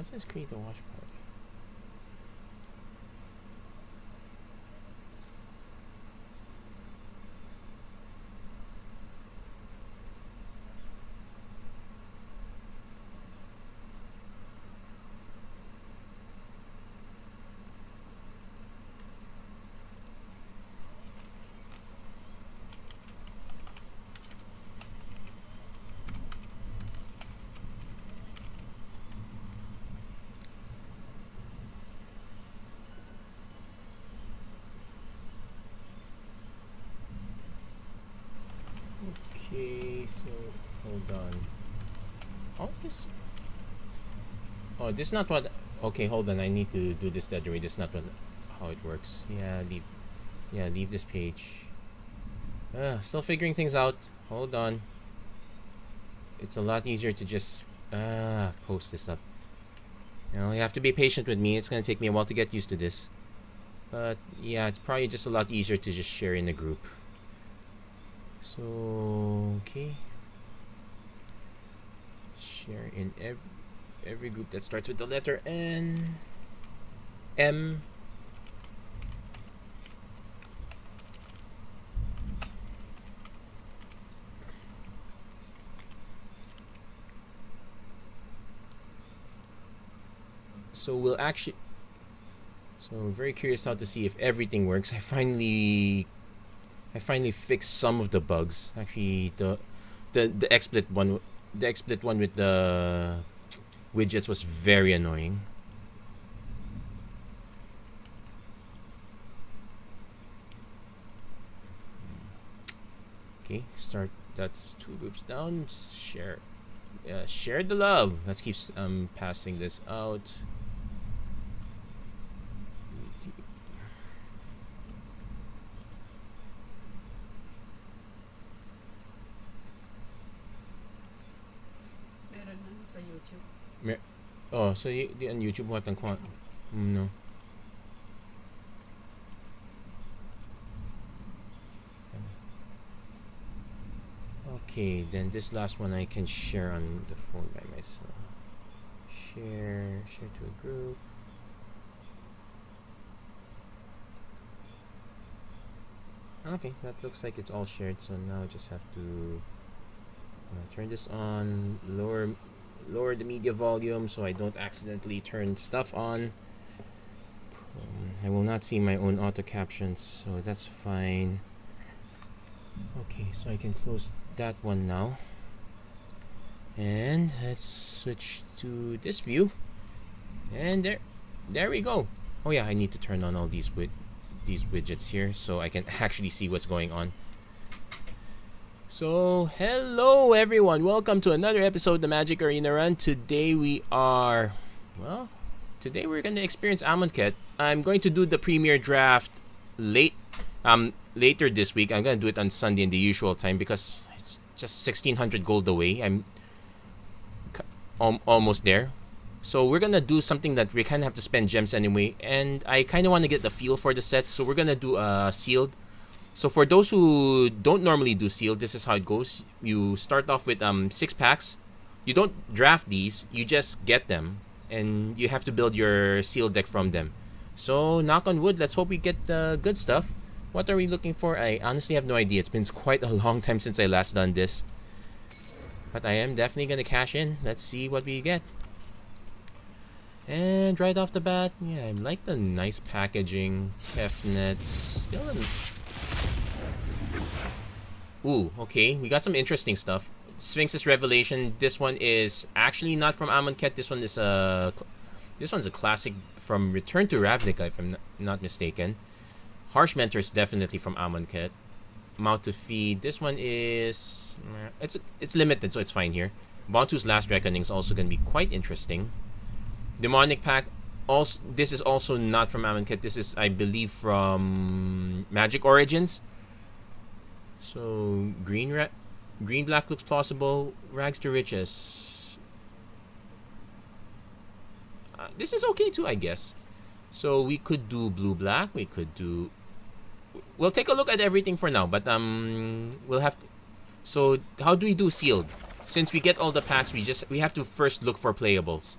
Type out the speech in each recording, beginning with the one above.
Let's just create a watch party. Okay, so hold on. How's this? Oh, this is not what. Okay, hold on. I need to do this the other way. This is not what, how it works. Yeah, leave. Yeah, leave this page. Still figuring things out. Hold on. It's a lot easier to just post this up. You know, you have to be patient with me. It's gonna take me a while to get used to this. But yeah, it's probably just a lot easier to just share in a group. So okay, share in every group that starts with the letter N, M. So we'll actually. So I'm very curious how to see if everything works. I finally fixed some of the bugs. Actually, the XSplit one with the widgets was very annoying. Okay, start. That's 2 groups down. Share the love. Let's keep passing this out. Oh, so di on YouTube what ang no. Okay, then this last one I can share on the phone by myself. Share to a group. Okay, that looks like it's all shared. So now I just have to turn this on, lower the media volume so I don't accidentally turn stuff on. I will not see my own auto captions, so that's fine. Okay, so I can close that one now. And let's switch to this view. And there we go. Oh yeah, I need to turn on all these widgets here so I can actually see what's going on. So, hello everyone. Welcome to another episode of the Magic Arena Run. Today we're going to experience Amonkhet. I'm going to do the premiere draft later this week. I'm going to do it on Sunday in the usual time because it's just 1600 gold away. I'm almost there. So we're going to do something that we kind of have to spend gems anyway. And I kind of want to get the feel for the set. So we're going to do a sealed. So for those who don't normally do sealed, this is how it goes. You start off with 6 packs. You don't draft these. You just get them. And you have to build your sealed deck from them. So knock on wood. Let's hope we get the good stuff. What are we looking for? I honestly have no idea. It's been quite a long time since I last done this. But I am definitely going to cash in. Let's see what we get. And right off the bat, yeah, I like the nice packaging. Kefnets. Still ooh, okay. We got some interesting stuff. Sphinx's Revelation. This one is actually not from Amonkhet. This one's a classic from Return to Ravnica, if I'm not mistaken. Harsh Mentor is definitely from Amonkhet. Mount to Feed. This one is it's limited, so it's fine here. Bantu's Last Reckoning is also going to be quite interesting. Demonic Pack. Also, this is also not from Amonkhet. This is, I believe, from Magic Origins. So green black looks plausible. Rags to Riches. This is okay too, I guess. So we could do blue black. We could do. We'll take a look at everything for now, but we'll have to. So how do we do sealed? Since we get all the packs, we have to first look for playables.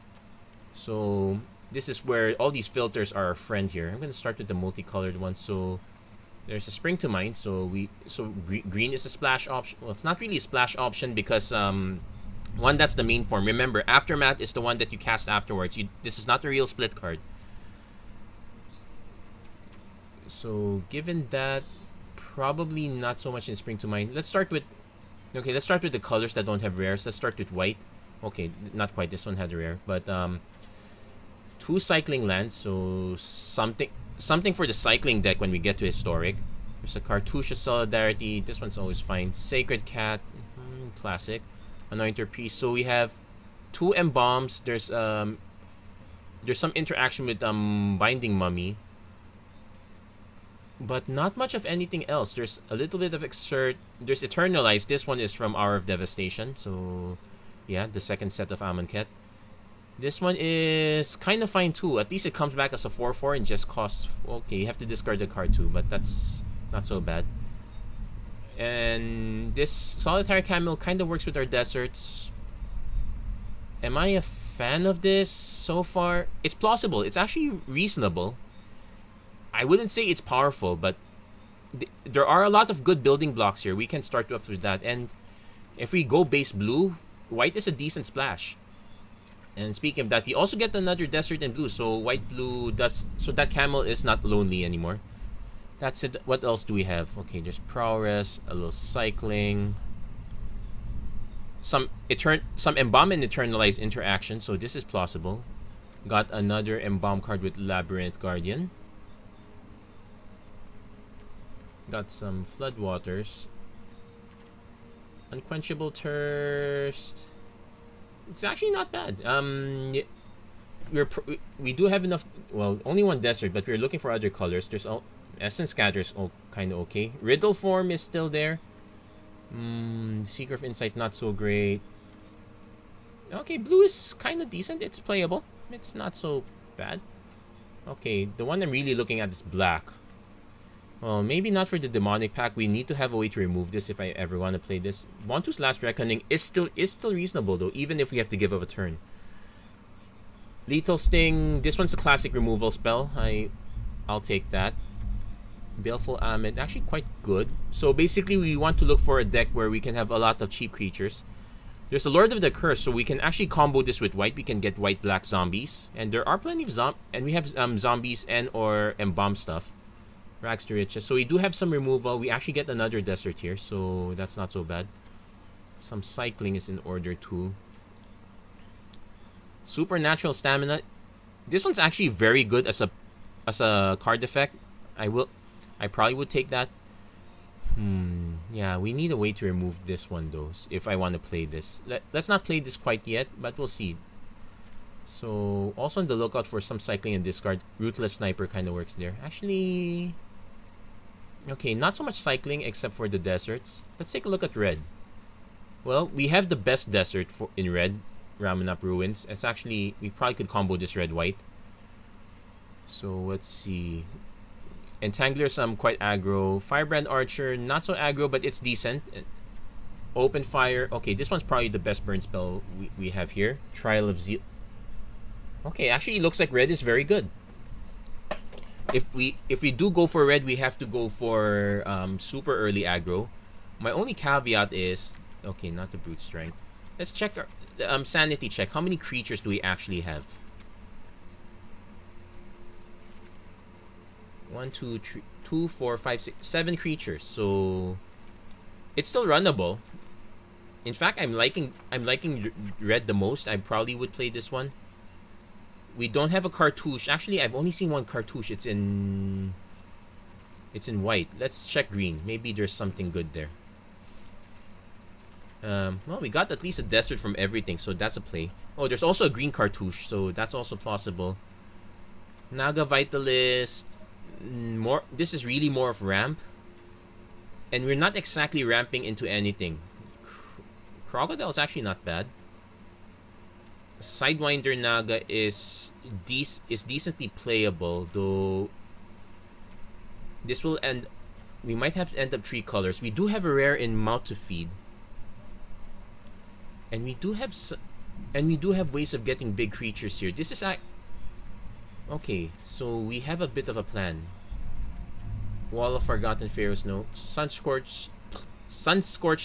So this is where all these filters are our friend here. I'm gonna start with the multicolored one. So there's a spring to mind. So green is a splash option. Well, it's not really a splash option because one, that's the main form. Remember, Aftermath is the one that you cast afterwards. This is not the real split card. So given that, probably not so much in spring to mind. Let's start with the colors that don't have rares. Let's start with white. Okay, not quite. This one had a rare, but 2 cycling lands. So something for the cycling deck when we get to historic. There's a Cartouche of Solidarity. This one's always fine. Sacred Cat, classic. Anointer Priest. So we have 2 Embalms. There's some interaction with Binding Mummy, but not much of anything else. There's a little bit of Exert. There's Eternalize. This one is from Hour of Devastation. So yeah, the second set of Amonkhet. This one is kind of fine too. At least it comes back as a 4/4 and just costs. Okay, you have to discard the card too, but that's not so bad. And this Solitary Camel kind of works with our deserts. Am I a fan of this so far? It's plausible. It's actually reasonable. I wouldn't say it's powerful, but there are a lot of good building blocks here. We can start off with that. And if we go base blue, white is a decent splash. And speaking of that, we also get another desert in blue. So white blue does, so that camel is not lonely anymore. That's it. What else do we have? Okay, there's Prowess, a little cycling, some Embalm and Eternalize interaction. So this is plausible. Got another Embalm card with Labyrinth Guardian. Got some Floodwaters. Unquenchable Thirst. It's actually not bad. We do have enough. Well, only one desert, but we're looking for other colors. There's Essence Scatter's kind of okay. Riddle form is still there. Seeker of Insight not so great. Okay, blue is kind of decent. It's playable. It's not so bad. Okay, the one I'm really looking at is black. Well, maybe not for the demonic pack. We need to have a way to remove this if I ever want to play this. Bontu's Last Reckoning is still reasonable though, even if we have to give up a turn. Lethal Sting. This one's a classic removal spell. I'll take that. Baleful Ahmed, actually quite good. So basically, we want to look for a deck where we can have a lot of cheap creatures. There's a Lord of the Curse, so we can actually combo this with white. We can get white-black zombies, and there are plenty of and we have zombies and or embalm stuff. Rags to Riches. So we do have some removal. We actually get another desert here, so that's not so bad. Some cycling is in order too. Supernatural Stamina. This one's actually very good as a card effect. I probably would take that. Yeah, we need a way to remove this one though, if I want to play this. Let's not play this quite yet, but we'll see. So also on the lookout for some cycling and discard. Ruthless Sniper kind of works there. Actually, okay, not so much cycling except for the deserts. Let's take a look at red. Well, we have the best desert in red, Ramunap Ruins. It's actually, we probably could combo this red-white. So let's see. Entangler's quite aggro. Firebrand Archer, not so aggro, but it's decent. Open Fire. Okay, this one's probably the best burn spell we have here. Trial of Zeal. Okay, actually it looks like red is very good. If we do go for red, we have to go for super early aggro. My only caveat is, okay, not the brute strength. Let's check our sanity check. How many creatures do we actually have? 1, 2, 3, 2, 4, 5, 6, 7 creatures. So it's still runnable. In fact, I'm liking red the most. I probably would play this one. We don't have a cartouche. Actually, I've only seen one cartouche. It's in white. Let's check green. Maybe there's something good there. Well, we got at least a desert from everything, so that's a play. Oh, there's also a green cartouche, so that's also plausible. Naga Vitalist. This is really more of ramp, and we're not exactly ramping into anything. Crocodile is actually not bad. Sidewinder Naga is decently playable, though this will end. We might have to end up 3 colors. We do have a rare in Mouth to Feed, and we do have And we do have ways of getting big creatures here. This is... Okay, so we have a bit of a plan. Wall of Forgotten Pharaohs, no. Sunscorched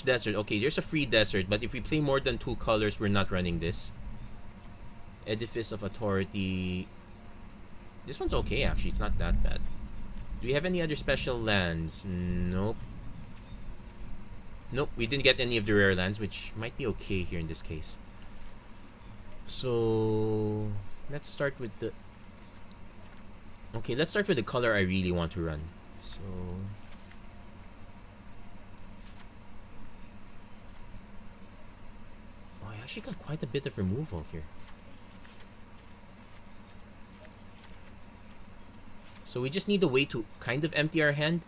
Desert. Okay, there's a free desert, but if we play more than 2 colors, we're not running this. Edifice of Authority. This one's okay, actually. It's not that bad. Do we have any other special lands? Nope. Nope, we didn't get any of the rare lands, which might be okay here in this case. So let's start with the... Okay, let's start with the color I really want to run. So... Oh, I actually got quite a bit of removal here. So we just need a way to kind of empty our hand.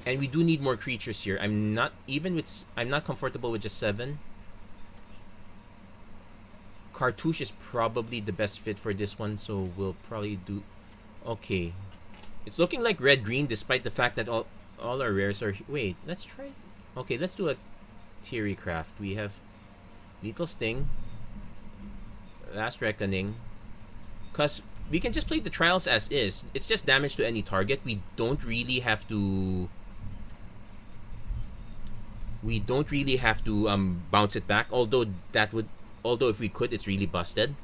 And we do need more creatures here. I'm not comfortable with just 7. Cartouche is probably the best fit for this one, so we'll probably do... Okay. It's looking like red-green despite the fact that all our rares are... Wait, let's try... Okay, let's do a Theory Craft. We have Lethal Sting, Last Reckoning. Because we can just play the Trials as is. It's just damage to any target. We don't really have to... bounce it back. Although if we could, it's really busted.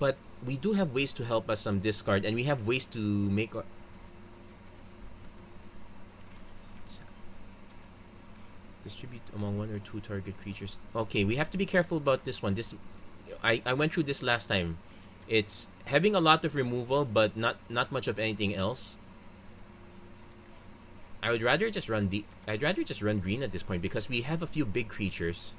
But we do have ways to help us discard, and we have ways to make our... Distribute among 1 or 2 target creatures. Okay, we have to be careful about this one. I went through this last time. It's having a lot of removal, but not much of anything else. I'd rather just run green at this point because we have a few big creatures.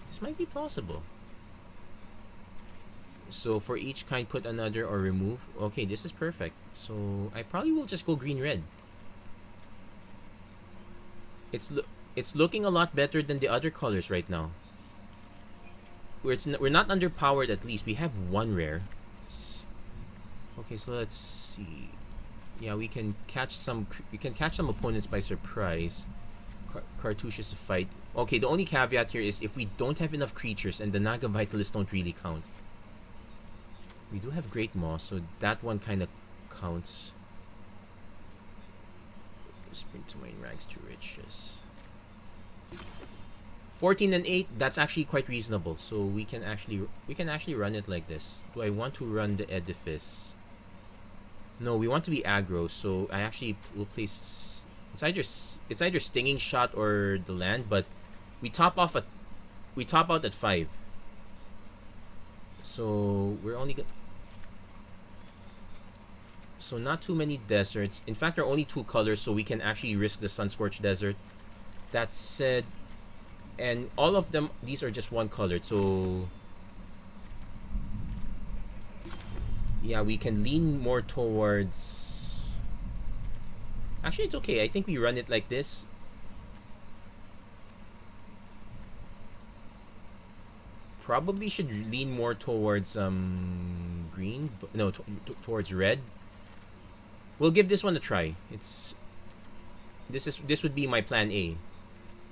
This might be plausible. So for each kind, put another or remove. Okay, this is perfect. So I probably will just go green-red. It's looking a lot better than the other colors right now. We're not underpowered at least. We have 1 rare. Okay, so let's see. Yeah, we can catch some opponents by surprise. Cartouche is a fight. Okay, the only caveat here is if we don't have enough creatures and the Naga Vitalists don't really count. We do have Great Maw, so that one kind of counts. Spring to Mine, Rags to Riches. 14 and 8, that's actually quite reasonable. So we can actually run it like this. Do I want to run the Edifice? No, we want to be aggro, so I actually will place... It's either Stinging Shot or the land, but we top out at 5. So we're only so not too many deserts. In fact, there are only 2 colors, so we can actually risk the Sunscorched Desert. That said, and all of them, these are just 1 color, so yeah, we can lean more towards... Actually, it's okay. I think we run it like this. Probably should lean more towards green, but no, towards red. We'll give this one a try. This would be my plan A.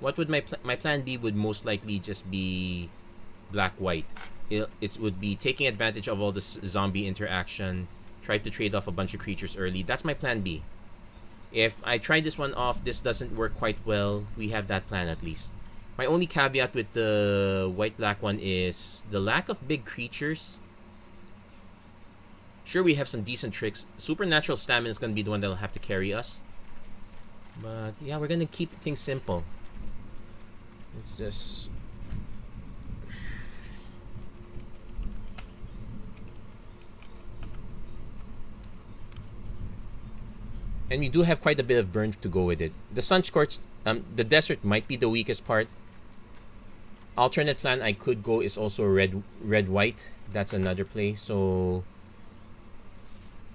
What would my plan B would most likely just be black-white. It would be taking advantage of all this zombie interaction, try to trade off a bunch of creatures early. That's my plan B. If I try this one off, this doesn't work quite well, we have that plan at least. My only caveat with the white-black one is the lack of big creatures. Sure, we have some decent tricks. Supernatural Stamina is going to be the one that will have to carry us. But yeah, we're going to keep things simple. It's just... And we do have quite a bit of burn to go with it. The Sunscorched, the desert might be the weakest part. Alternate plan I could go is also red-white. That's another play. So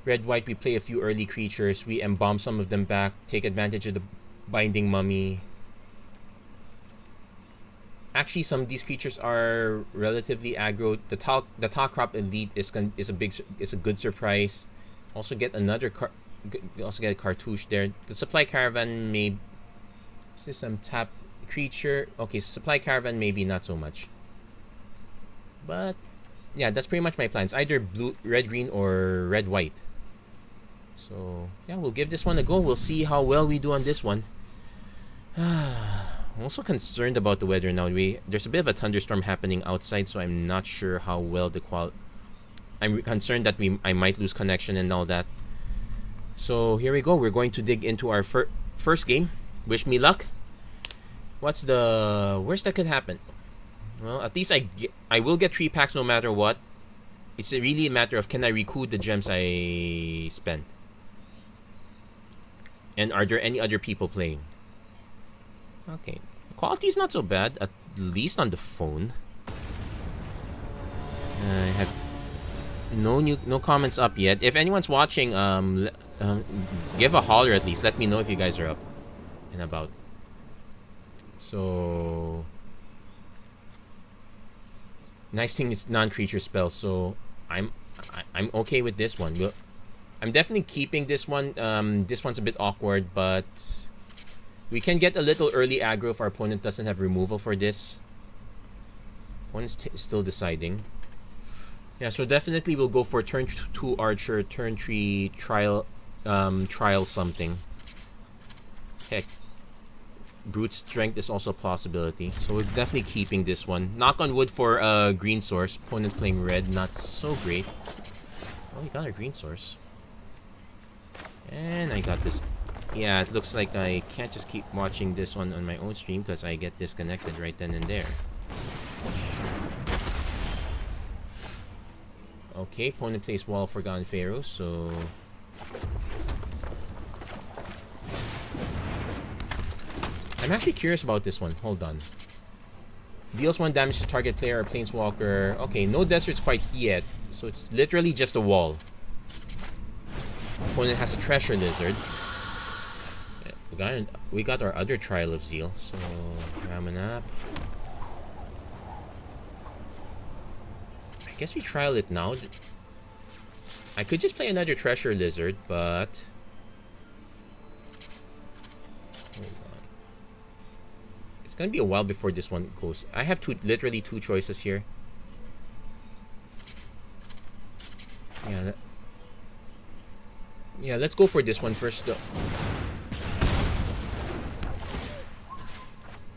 Red-white, we play a few early creatures. We embalm some of them back. Take advantage of the Binding Mummy. Actually, some of these creatures are relatively aggro. The Talcrop Elite is a good surprise. Also get another also get a cartouche there. The Supply Caravan may... Is this some tap creature? Okay, Supply Caravan maybe not so much. But yeah, that's pretty much my plans. Either blue, red, green, or red, white. So yeah, we'll give this one a go. We'll see how well we do on this one. I'm also concerned about the weather now. There's a bit of a thunderstorm happening outside, so I'm not sure how well the I'm concerned that I might lose connection and all that. So here we go. We're going to dig into our first game. Wish me luck. What's the worst that could happen? Well, at least I will get 3 packs no matter what. It's really a matter of can I recoup the gems I spent. And are there any other people playing? Okay. Quality is not so bad, at least on the phone. I have no comments up yet. If anyone's watching, give a holler at least. Let me know if you guys are up and about. So nice thing is non-creature spells, so I'm okay with this one. I'm definitely keeping this one. This one's a bit awkward, but we can get a little early aggro if our opponent doesn't have removal for this. One's still deciding. Yeah, so definitely we'll go for turn 2 Archer, turn 3 Trial something. Heck, Brute Strength is also a possibility. So we're definitely keeping this one. Knock on wood for green source. Opponent's playing red, not so great. Oh, we got our green source. And I got this. Yeah, it looks like I can't just keep watching this one on my own stream because I get disconnected right then and there. Okay, opponent plays Wall of Forgotten Pharaoh, so... I'm actually curious about this one. Hold on. Deals 1 damage to target player or planeswalker. Okay, no deserts quite yet, so it's literally just a wall. Opponent has a Treasure Lizard. We got our other Trial of Zeal, so ramming up. I guess we trial it now. I could just play another Treasure Lizard, but hold on. It's gonna be a while before this one goes. I have literally two choices here. Yeah, let's go for this one first though.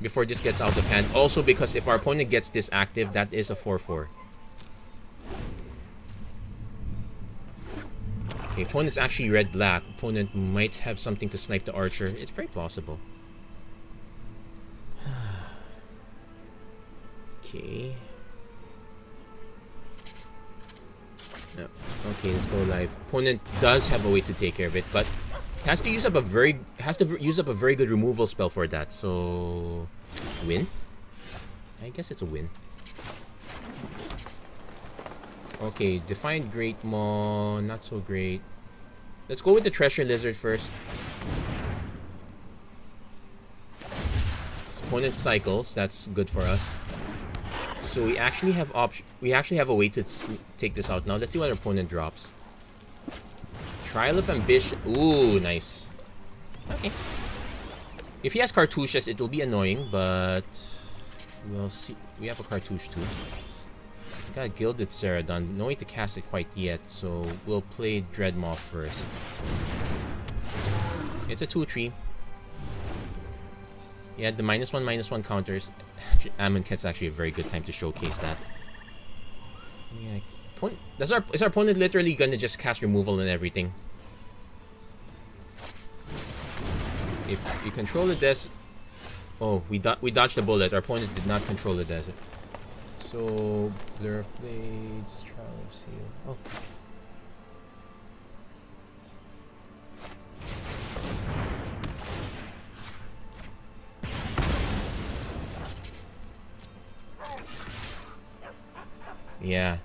Before this gets out of hand. Also because if our opponent gets this active, that is a 4/4. Okay, opponent's actually red-black. Opponent might have something to snipe the Archer. It's very plausible. Okay. No. Okay, let's go live. Opponent does have a way to take care of it, but has to use up a very good removal spell for that. So win? I guess it's a win. Okay, Defiant Great Maw, not so great. Let's go with the Treasure Lizard first. Opponent cycles, that's good for us. So we actually have a way to take this out now. Let's see what our opponent drops. Trial of Ambition. Ooh, nice. Okay. If he has cartouches, it will be annoying, but we'll see. We have a cartouche too. Got a Gilded Ceradon. No way to cast it quite yet, so we'll play Dreadmaw first. It's a 2/3. Yeah, the -1/-1 counters. Amonkhet's actually a very good time to showcase that. Yeah, is our opponent literally gonna just cast removal and everything? If you control the desert... Oh, we dodged the bullet. Our opponent did not control the desert. So, Blur of Blades, Trial of Seal. Oh. Yeah.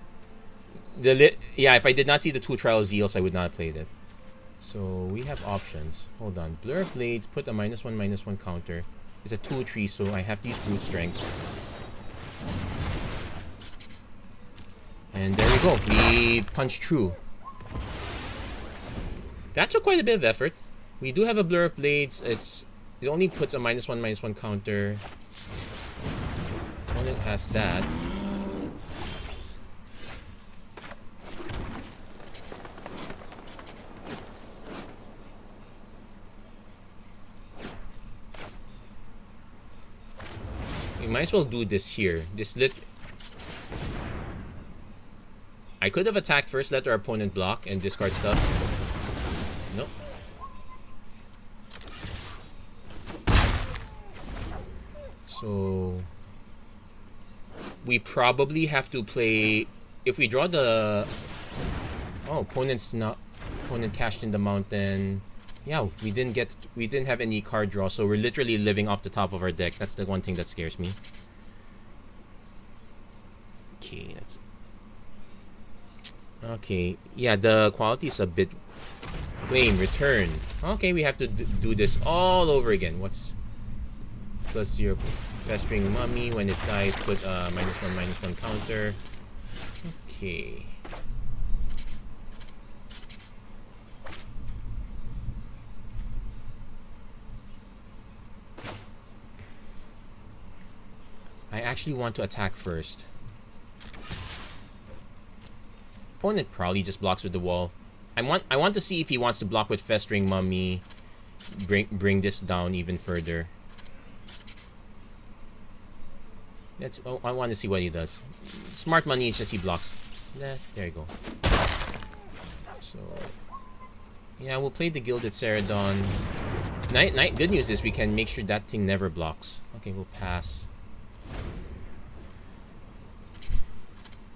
Yeah, if I did not see the 2 Trial Zeals, I would not have played it. So we have options. Hold on. Blur of Blades, put a -1/-1 counter. It's a 2/3, so I have to use Brute Strength. And there we go. We punch through. That took quite a bit of effort. We do have a Blur of Blades. It only puts a -1/-1 counter. Opponent has that. We might as well do this here. I could have attacked first, let our opponent block and discard stuff. Nope. So we probably have to play. If we draw the opponent cashed in the mountain. Yeah, we didn't have any card draw, so we're literally living off the top of our deck. That's the one thing that scares me. Okay, yeah, the quality is a bit... Claim, return. Okay, we have to do this all over again. What's... Plus your Festering Mummy. When it dies, put a -1/-1 counter. Okay. I actually want to attack first. Opponent probably just blocks with the wall. I want to see if he wants to block with Festering Mummy. Bring this down even further. I want to see what he does. Smart money is just he blocks. There you go. So yeah, we'll play the Gilded Ceradon. Good news is we can make sure that thing never blocks. Okay, we'll pass.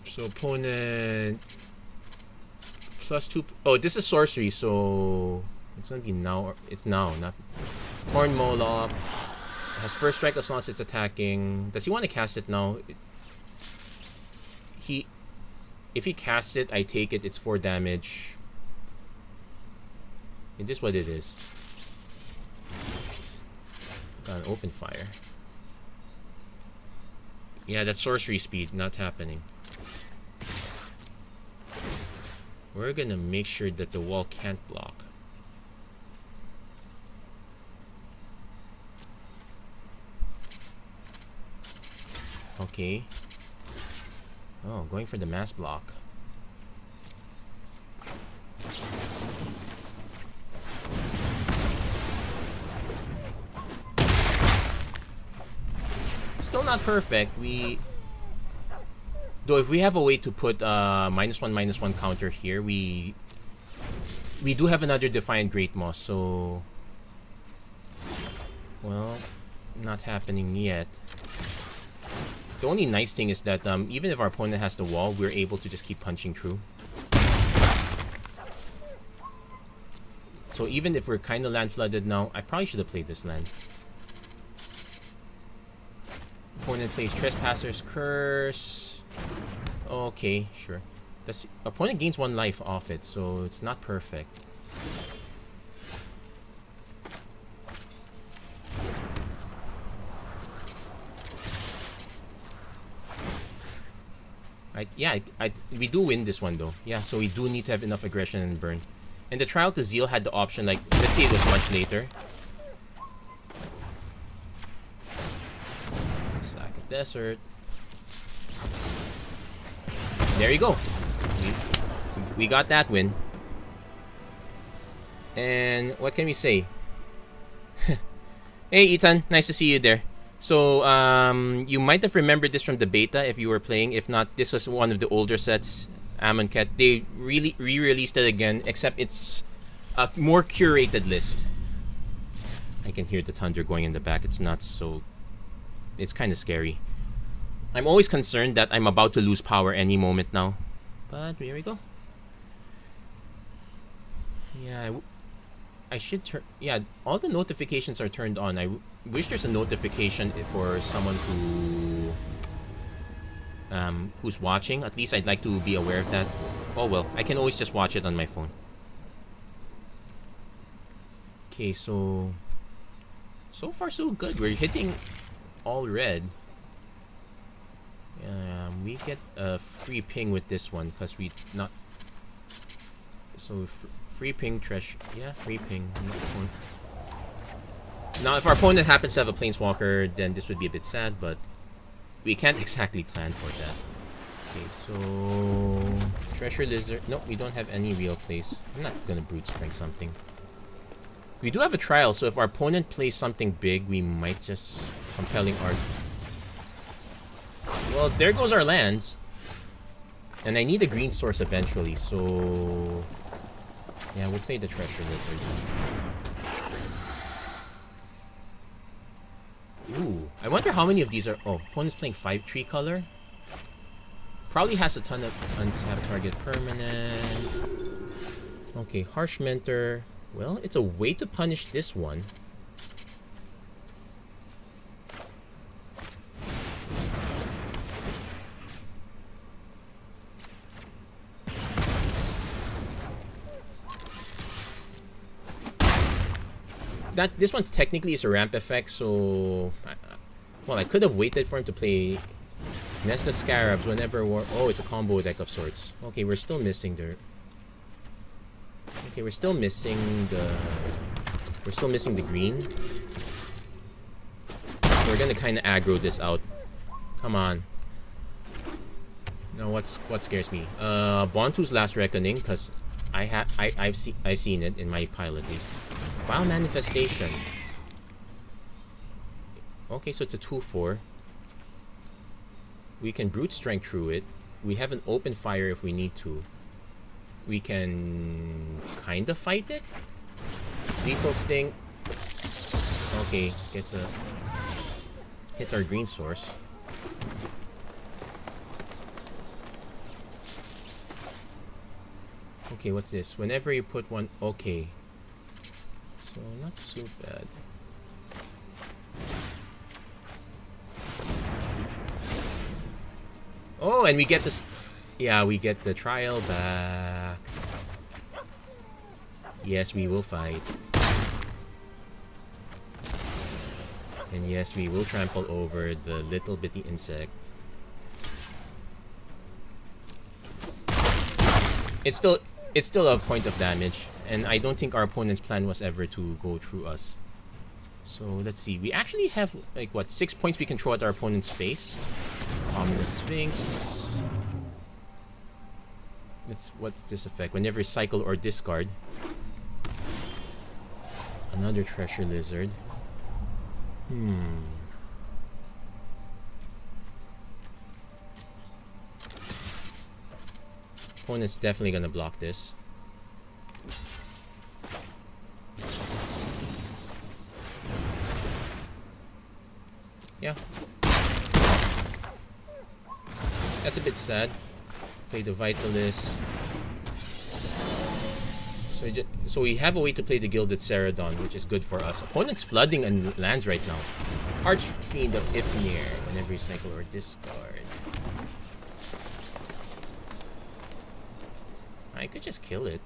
So opponent +2. Oh, this is sorcery, so it's gonna be now. It's now, not Torn Moloch. Has first strike as long as it's attacking. Does he want to cast it now? If he casts it, I take it. It's 4 damage. It is what it is. Got an open fire. Yeah, that's sorcery speed, not happening. We're gonna make sure that the wall can't block. Okay. Oh, going for the mass block. Still not perfect. Though if we have a way to put -1/-1 counter here, we do have another Defiant Great Moss, so well, not happening yet. The only nice thing is that even if our opponent has the wall, we're able to just keep punching through. So even if we're kind of land flooded now, I probably should have played this land. Opponent plays Trespasser's Curse. Okay, sure. The opponent gains 1 life off it, so it's not perfect. We do win this one though. Yeah, so we do need to have enough aggression and burn. And the Trial to Zeal had the option, like, let's say it was much later. Sack of Desert. There you go. We got that win. And what can we say? Hey Ethan, nice to see you there. So you might have remembered this from the beta if you were playing. If not, this was one of the older sets, Amonkhet. They really re-released it again, except it's a more curated list. I can hear the thunder going in the back. It's not so... It's kind of scary. I'm always concerned that I'm about to lose power any moment now. But here we go. Yeah, I should turn... Yeah, all the notifications are turned on. I wish there's a notification for someone who's watching. At least I'd like to be aware of that. Oh well, I can always just watch it on my phone. Okay, so far so good. We're hitting all red. We get a free ping with this one because we not. So free ping trash. Yeah, free ping. Now, if our opponent happens to have a planeswalker, then this would be a bit sad, but we can't exactly plan for that. Okay, so treasure lizard. No, we don't have any real plays. I'm not gonna brute strength something. We do have a trial, so if our opponent plays something big, we might just compelling art. Well, there goes our lands. And I need a green source eventually, so yeah, we'll play the treasure lizard. Ooh, I wonder how many of these are. Oh, opponent's playing 5-3 color. Probably has a ton of untapped target permanent. Okay, harsh mentor. Well, it's a way to punish this one. This one technically is a ramp effect, so well, I could have waited for him to play Nest of Scarabs whenever oh, it's a combo deck of sorts. Okay, we're still missing the. Okay, we're still missing the green. We're gonna kind of aggro this out. Come on. No, what scares me? Bontu's Last Reckoning, because I've seen it in my pile at least. Vile Manifestation. Okay, so it's a 2/4. We can brute strength through it. We have an open fire if we need to. We can kind of fight it. Lethal Sting. Okay, hits our green source. Okay, what's this? Whenever you put one. Okay. So not so bad. Oh, and we get this. Yeah, we get the trial back. Yes, we will fight. And yes, we will trample over the little bitty insect. It's still a point of damage, and I don't think our opponent's plan was ever to go through us. So let's see. We actually have like what 6 points we can throw at our opponent's face. Ominous Sphinx. What's this effect? Whenever you cycle or discard. Another treasure lizard. Opponent's definitely gonna block this. Yeah. That's a bit sad. Play the Vitalist. So we have a way to play the Gilded Ceradon, which is good for us. Opponent's flooding and lands right now. Archfiend of Ifnir, whenever you cycle or discard. I could just kill it.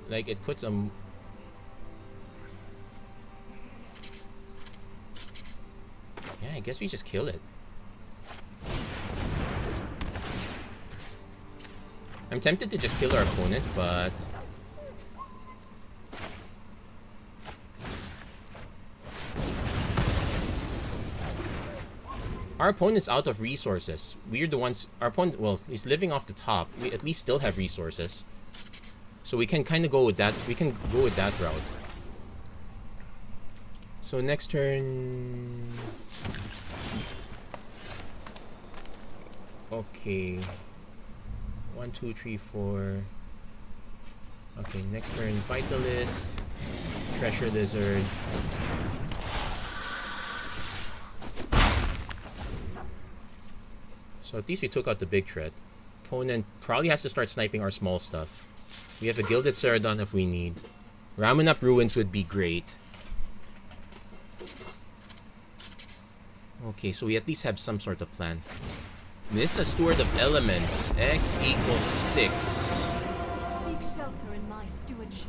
Like, it puts a... Yeah, I guess we just kill it. I'm tempted to just kill our opponent, but... Our opponent's out of resources. We're the ones... Our opponent... Well, he's living off the top. We at least still have resources. So we can kind of go with that. We can go with that route. So next turn... Okay... 1, 2, 3, 4. Okay, next turn, Vitalist, Treasure Lizard. So at least we took out the big threat. Opponent probably has to start sniping our small stuff. We have a Gilded Ceradon if we need. Ramming up Ruins would be great. Okay, so we at least have some sort of plan. This is a Steward of Elements. X equals 6. Seek shelter in my stewardship.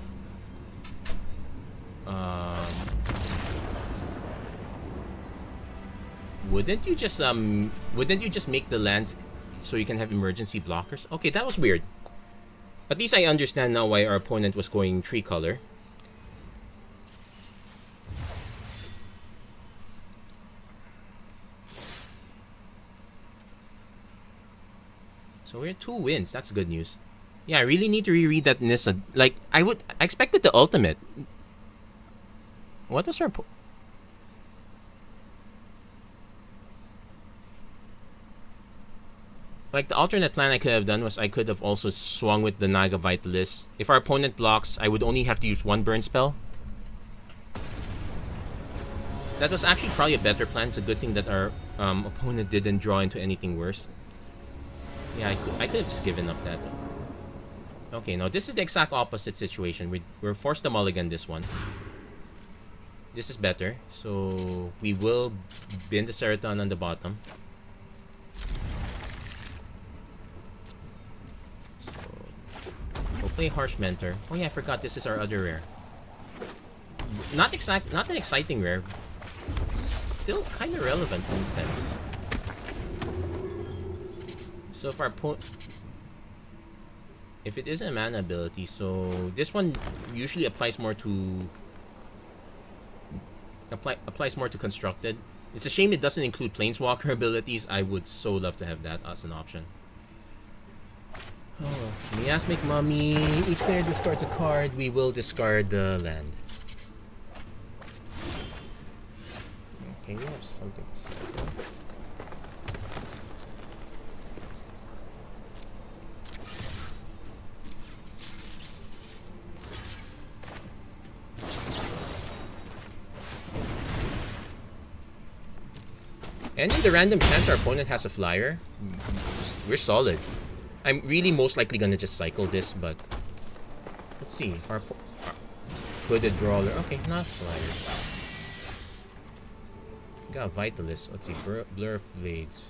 Wouldn't you just make the land so you can have emergency blockers? Okay, that was weird. At least I understand now why our opponent was going 3 color. So we're 2 wins. That's good news. Yeah, I really need to reread that Nissa. Like, I expected the ultimate. What was our... Like, the alternate plan I could have done was I could have also swung with the Naga Vitalist. If our opponent blocks, I would only have to use 1 burn spell. That was actually probably a better plan. It's a good thing that our opponent didn't draw into anything worse. Yeah, I could have just given up that. Okay, now this is the exact opposite situation. We're forced to mulligan this one. This is better. So we will bin the Ceraton on the bottom. So we'll play Harsh Mentor. Oh yeah, I forgot this is our other rare. Not an exciting rare. Still kind of relevant in a sense. So if our if it is a mana ability, so this one usually applies more to constructed. It's a shame it doesn't include planeswalker abilities. I would so love to have that as an option. Oh well. Miasmic Mummy. Each player discards a card. We will discard the land. Okay, we have something to say. And in the random chance our opponent has a flyer, we're solid. I'm really most likely gonna just cycle this, but let's see. If our hooded brawler, okay, not flyer. Got a Vitalist. Let's see, Blur of Blades.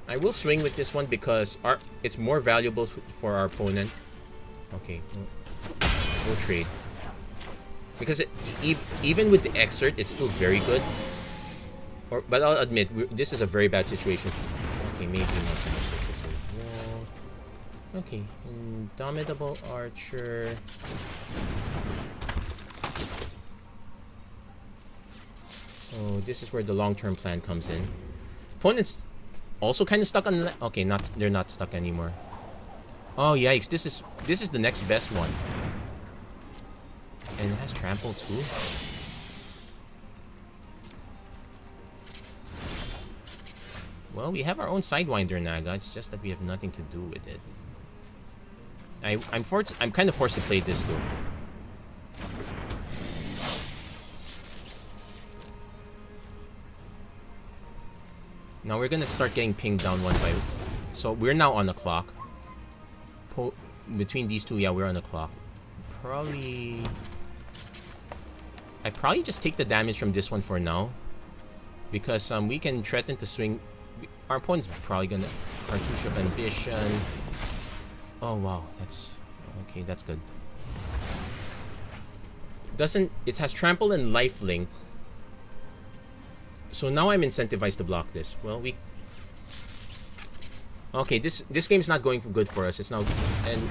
I will swing with this one because it's more valuable for our opponent. Okay, we'll trade. Because even with the excerpt, it's still very good. But I'll admit, this is a very bad situation. Okay, maybe not so much. This is a wall. Okay, Indomitable Archer. So this is where the long-term plan comes in. Opponent's also kind of stuck on. Okay, they're not stuck anymore. Oh yikes! This is the next best one. And it has trample too. Well, we have our own Sidewinder Naga. It's just that we have nothing to do with it. I'm kind of forced to play this too. Now we're gonna start getting pinged down one by. So we're now on the clock. Between these two, yeah, we're on the clock. I probably just take the damage from this one for now, because we can threaten to swing. Our opponent's probably gonna Cartouche of Ambition. Oh wow, that's okay. That's good. It has trample and lifelink. So now I'm incentivized to block this. Well, okay, this game's not going good for us. It's now. And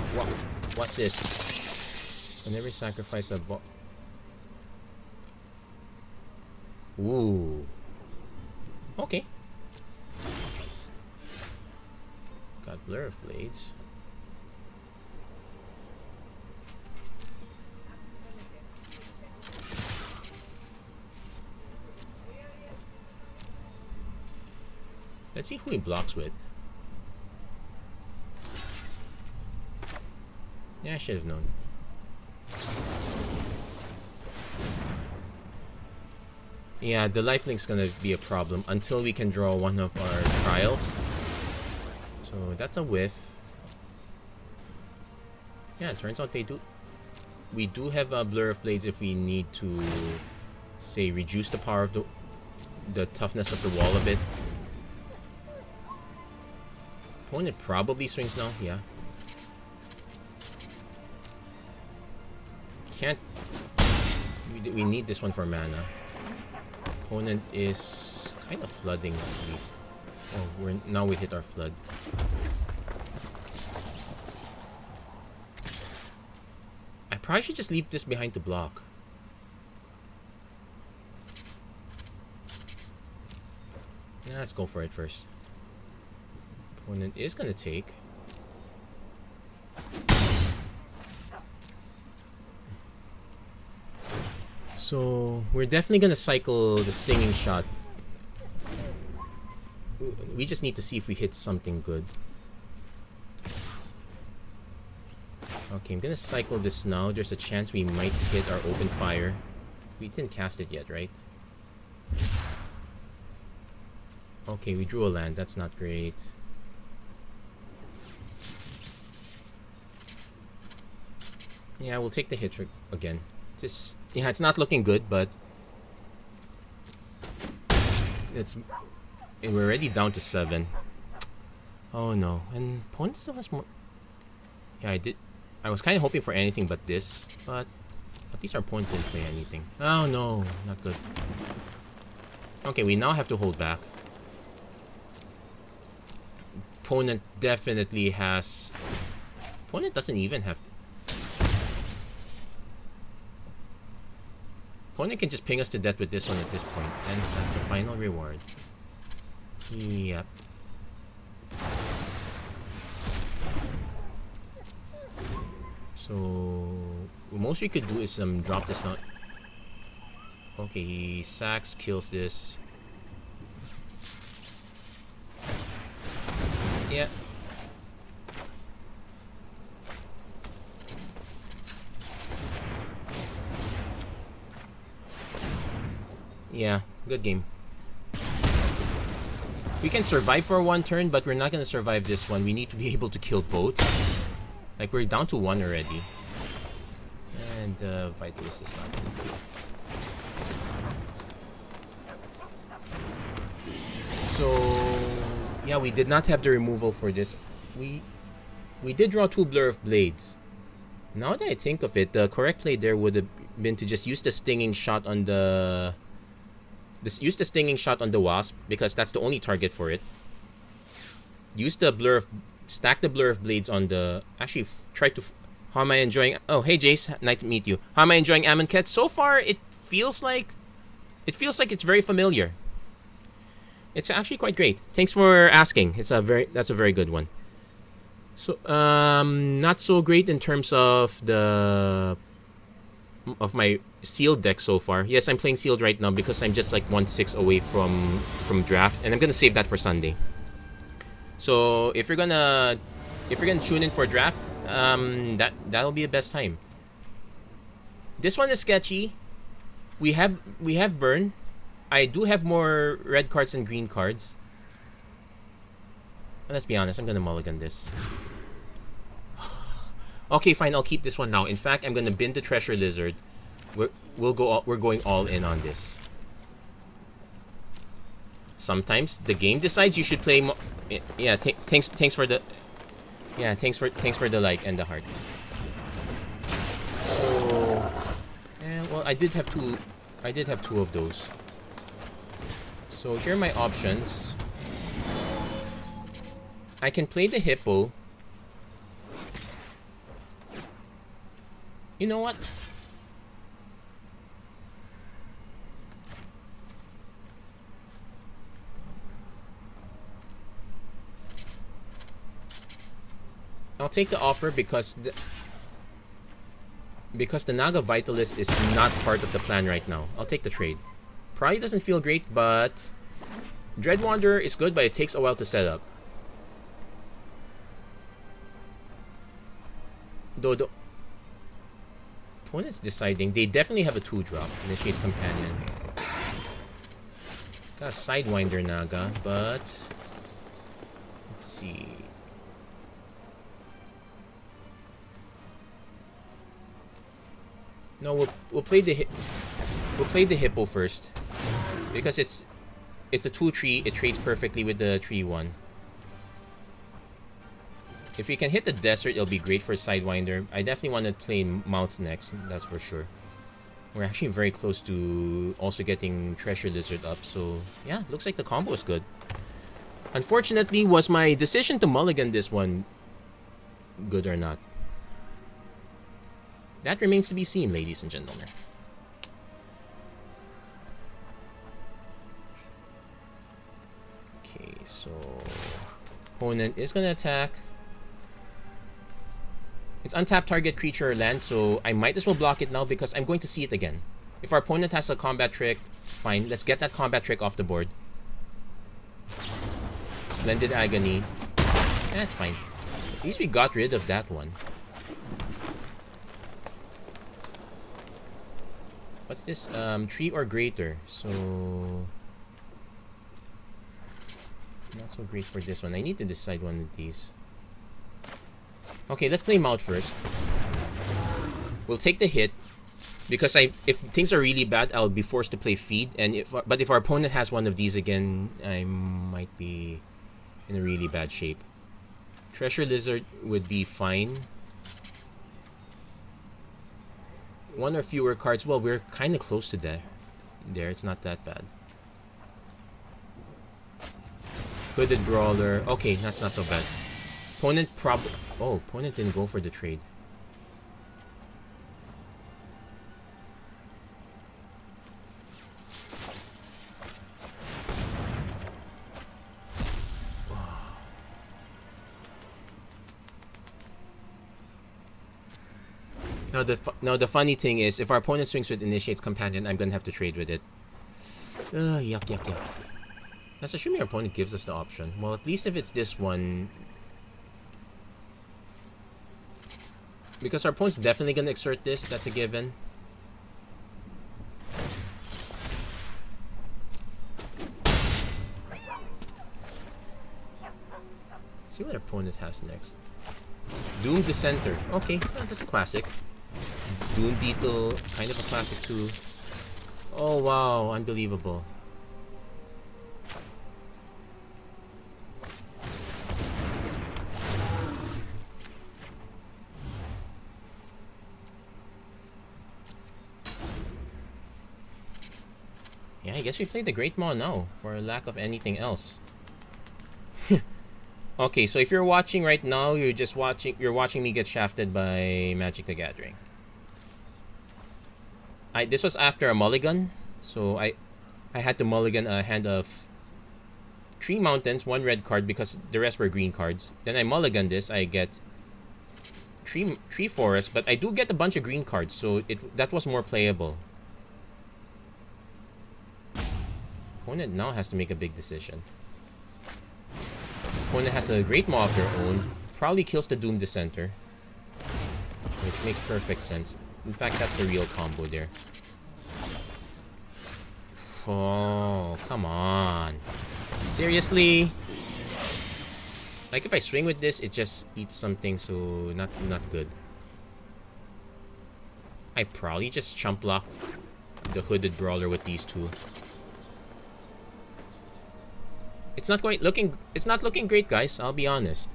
what's this? Whenever sacrifice a ball. Ooh. Okay. Got Blur of Blades. Let's see who he blocks with. Yeah, I should have known. Yeah, the lifelink's gonna be a problem until we can draw one of our trials. So that's a whiff. Yeah, it turns out we do have a Blur of Blades if we need to say, reduce the power of the toughness of the wall a bit. Opponent probably swings now, yeah. Can't... We need this one for mana. Opponent is kind of flooding at least. Oh, now we hit our flood. I probably should just leave this behind to block. Yeah, let's go for it first. Opponent is gonna take. So we're definitely gonna cycle the stinging shot. We just need to see if we hit something good. Okay, I'm gonna cycle this now. There's a chance we might hit our open fire. We didn't cast it yet, right? Okay, we drew a land. That's not great. Yeah, we'll take the hit trick again. Just, yeah, it's not looking good, but we're already down to 7. Oh no, and opponent still has more. Yeah, I was kind of hoping for anything but this, but at least our opponent didn't play anything. Oh no, not good. Okay, we now have to hold back. Opponent definitely has... Opponent doesn't even have... Opponent can just ping us to death with this one at this point, and that's the final reward. Yep. So... most we could do is drop this now. Okay, he sacks, kills this. Yeah. Yeah, good game. We can survive for one turn, but we're not gonna survive this one. We need to be able to kill both. Like, we're down to 1 already. And Vitalist is not gonna do it. So yeah, we did not have the removal for this. We did draw 2 Blur of Blades. Now that I think of it, the correct play there would have been to just use the stinging shot on the Wasp, because that's the only target for it. Use the stack the Blur of Blades on the... Actually, try to... How am I enjoying... Oh, hey Jace, nice to meet you. How am I enjoying Amonkhet? So far, it feels like it's very familiar. It's actually quite great. Thanks for asking. That's a very good one. So, not so great in terms of my sealed deck so far. Yes, I'm playing sealed right now because I'm just like 1/6 away from draft, and I'm gonna save that for Sunday. So if you're gonna tune in for draft, that'll be the best time. This one is sketchy. We have burn. I do have more red cards than green cards. But let's be honest, I'm gonna mulligan this. Okay, fine, I'll keep this one now. In fact, I'm gonna bin the Treasure Lizard. We're going all in on this. Sometimes the game decides you should play. Yeah, thanks for the. Yeah, thanks for the like and the heart. So, yeah, well, I did have two of those. So here are my options. I can play the Hippo. You know what? I'll take the offer because the Naga Vitalist is not part of the plan right now. I'll take the trade. Probably doesn't feel great, but Dread Wanderer is good, but it takes a while to set up. Though the opponent's deciding, they definitely have a 2-drop. Initiate's Companion. Got a Sidewinder Naga, but let's see. No, we'll play the hit. We'll play the hippo first. Because it's a 2-3, it trades perfectly with the 3-1. If we can hit the desert, it'll be great for Sidewinder. I definitely want to play Mount next, that's for sure. We're actually very close to also getting Treasure Lizard up, so yeah, looks like the combo is good. Unfortunately, was my decision to mulligan this one good or not? That remains to be seen, ladies and gentlemen. Okay, so opponent is gonna attack. It's untapped target creature or land, so I might as well block it now because I'm going to see it again. If our opponent has a combat trick, fine. Let's get that combat trick off the board. Splendid Agony. That's fine. At least we got rid of that one. What's this? 3 or greater. So... not so great for this one. I need to decide one of these. Okay, let's play Mount first. We'll take the hit. Because if things are really bad, I'll be forced to play Feed. But if our opponent has one of these again, I might be in a really bad shape. Treasure Lizard would be fine. One or fewer cards. Well, we're kind of close to that. There, it's not that bad. Hooded Brawler. Okay, that's not so bad. Opponent opponent didn't go for the trade. Now the funny thing is, if our opponent swings with Initiate's Companion, I'm gonna have to trade with it. Yuck, yuck, yuck. That's assuming our opponent gives us the option. Well, at least if it's this one... because our opponent's definitely gonna exert this, that's a given. Let's see what our opponent has next. Doom Dissenter. Okay, that's a classic. Doom Beetle, kind of a classic too. Oh wow, unbelievable. Yeah, I guess we played the Great Maw now, for lack of anything else. Okay, so if you're watching right now, you're watching me get shafted by Magic the Gathering. This was after a mulligan, so I had to mulligan a hand of 3 mountains, 1 red card because the rest were green cards. Then I mulligan this, I get 3 forests, but I do get a bunch of green cards, so that was more playable. Opponent now has to make a big decision. Opponent has a Great Maw of their own. Probably kills the Doom Dissenter. Which makes perfect sense. In fact, that's the real combo there. Oh, come on. Seriously? Like if I swing with this, it just eats something, so not good. I probably just chump block the Hooded Brawler with these two. It's not looking great, guys. I'll be honest.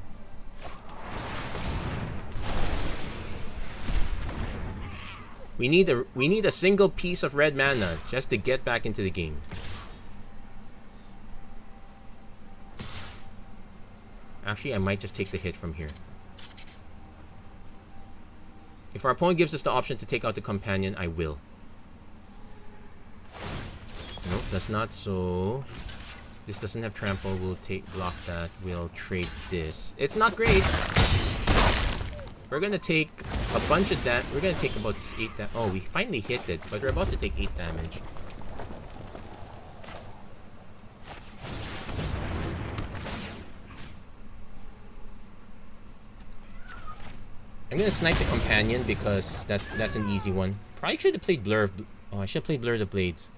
We need a single piece of red mana just to get back into the game. Actually, I might just take the hit from here. If our opponent gives us the option to take out the companion, I will. Nope, that's not so. This doesn't have trample. We'll block that. We'll trade this. It's not great. We're gonna take a bunch of that. We're gonna take about 8 damage. Oh, we finally hit it, but we're about to take 8 damage. I'm gonna snipe the companion because that's an easy one. Probably should have played Blur of... oh, I should have played Blur the Blades.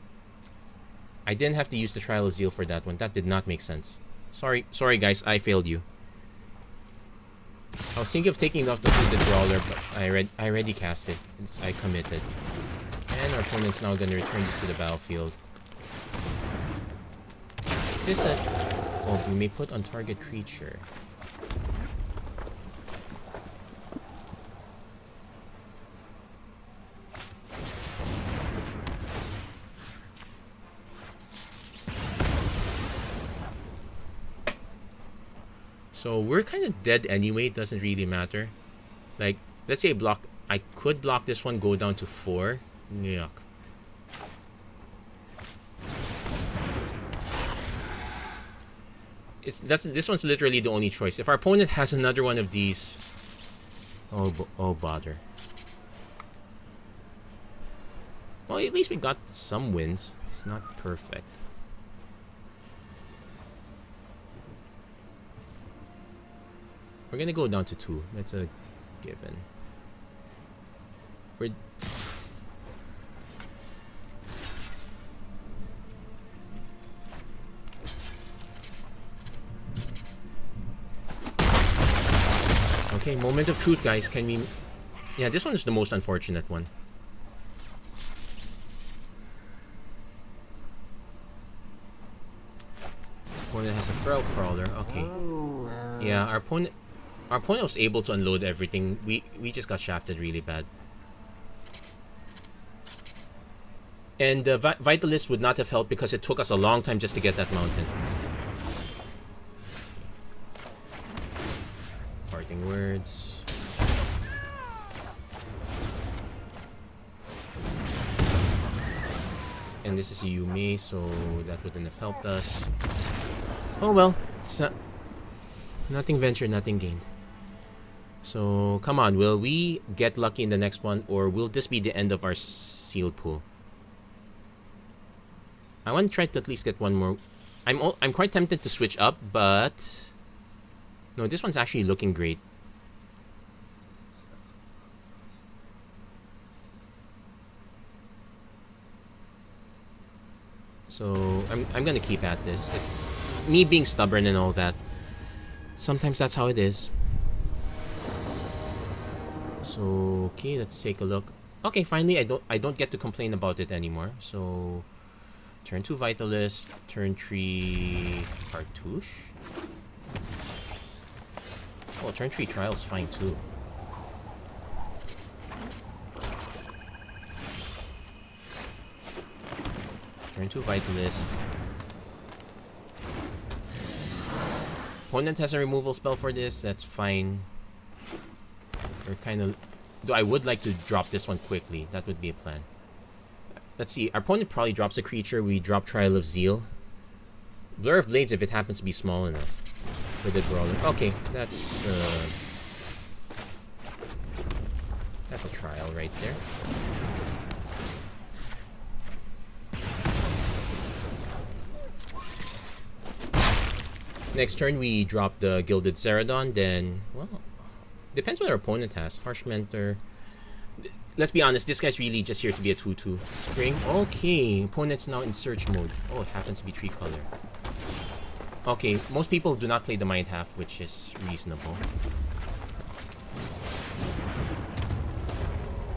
I didn't have to use the Trial of Zeal for that one. That did not make sense. Sorry guys, I failed you. I was thinking of taking off the Hooded Brawler, but I already cast it. I committed. And our opponent's now gonna return this to the battlefield. Is this a... Oh, we may put on target creature. So we're kind of dead anyway, it doesn't really matter. Like, let's say block... I could block this one, go down to 4. Yuck. This one's literally the only choice. If our opponent has another one of these... Oh bother. Well, at least we got some wins. It's not perfect. We're gonna go down to 2. That's a given. We're... Okay, moment of truth, guys. Can we... Yeah, this one is the most unfortunate one. Opponent has a Feral Crawler. Okay. Yeah, our opponent was able to unload everything. We just got shafted really bad. And the Vitalist would not have helped because it took us a long time just to get that mountain. Parting words. And this is Yume, so that wouldn't have helped us. Oh well, it's not, nothing ventured, nothing gained. So come on, will we get lucky in the next one, or will this be the end of our sealed pool? I want to try to at least get one more. I'm quite tempted to switch up, but no, this one's actually looking great. So I'm gonna keep at this. It's me being stubborn and all that. Sometimes that's how it is. So okay, let's take a look. Okay, finally I don't get to complain about it anymore. So turn 2 Vitalist, turn 3 Cartouche. Oh, turn 3 Trial's fine too. Turn 2 Vitalist. Opponent has a removal spell for this, that's fine. We're kind of... Though I would like to drop this one quickly, that would be a plan. Let's see, our opponent probably drops a creature, we drop Trial of Zeal. Blur of Blades if it happens to be small enough. With the Brawler. Okay, that's a trial right there. Next turn we drop the Gilded Ceradon, then, well, depends what our opponent has. Harsh Mentor. Let's be honest, this guy's really just here to be a 2-2. Spring, okay, opponent's now in search mode. Oh, it happens to be 3 color. Okay, most people do not play the Mind Half, which is reasonable.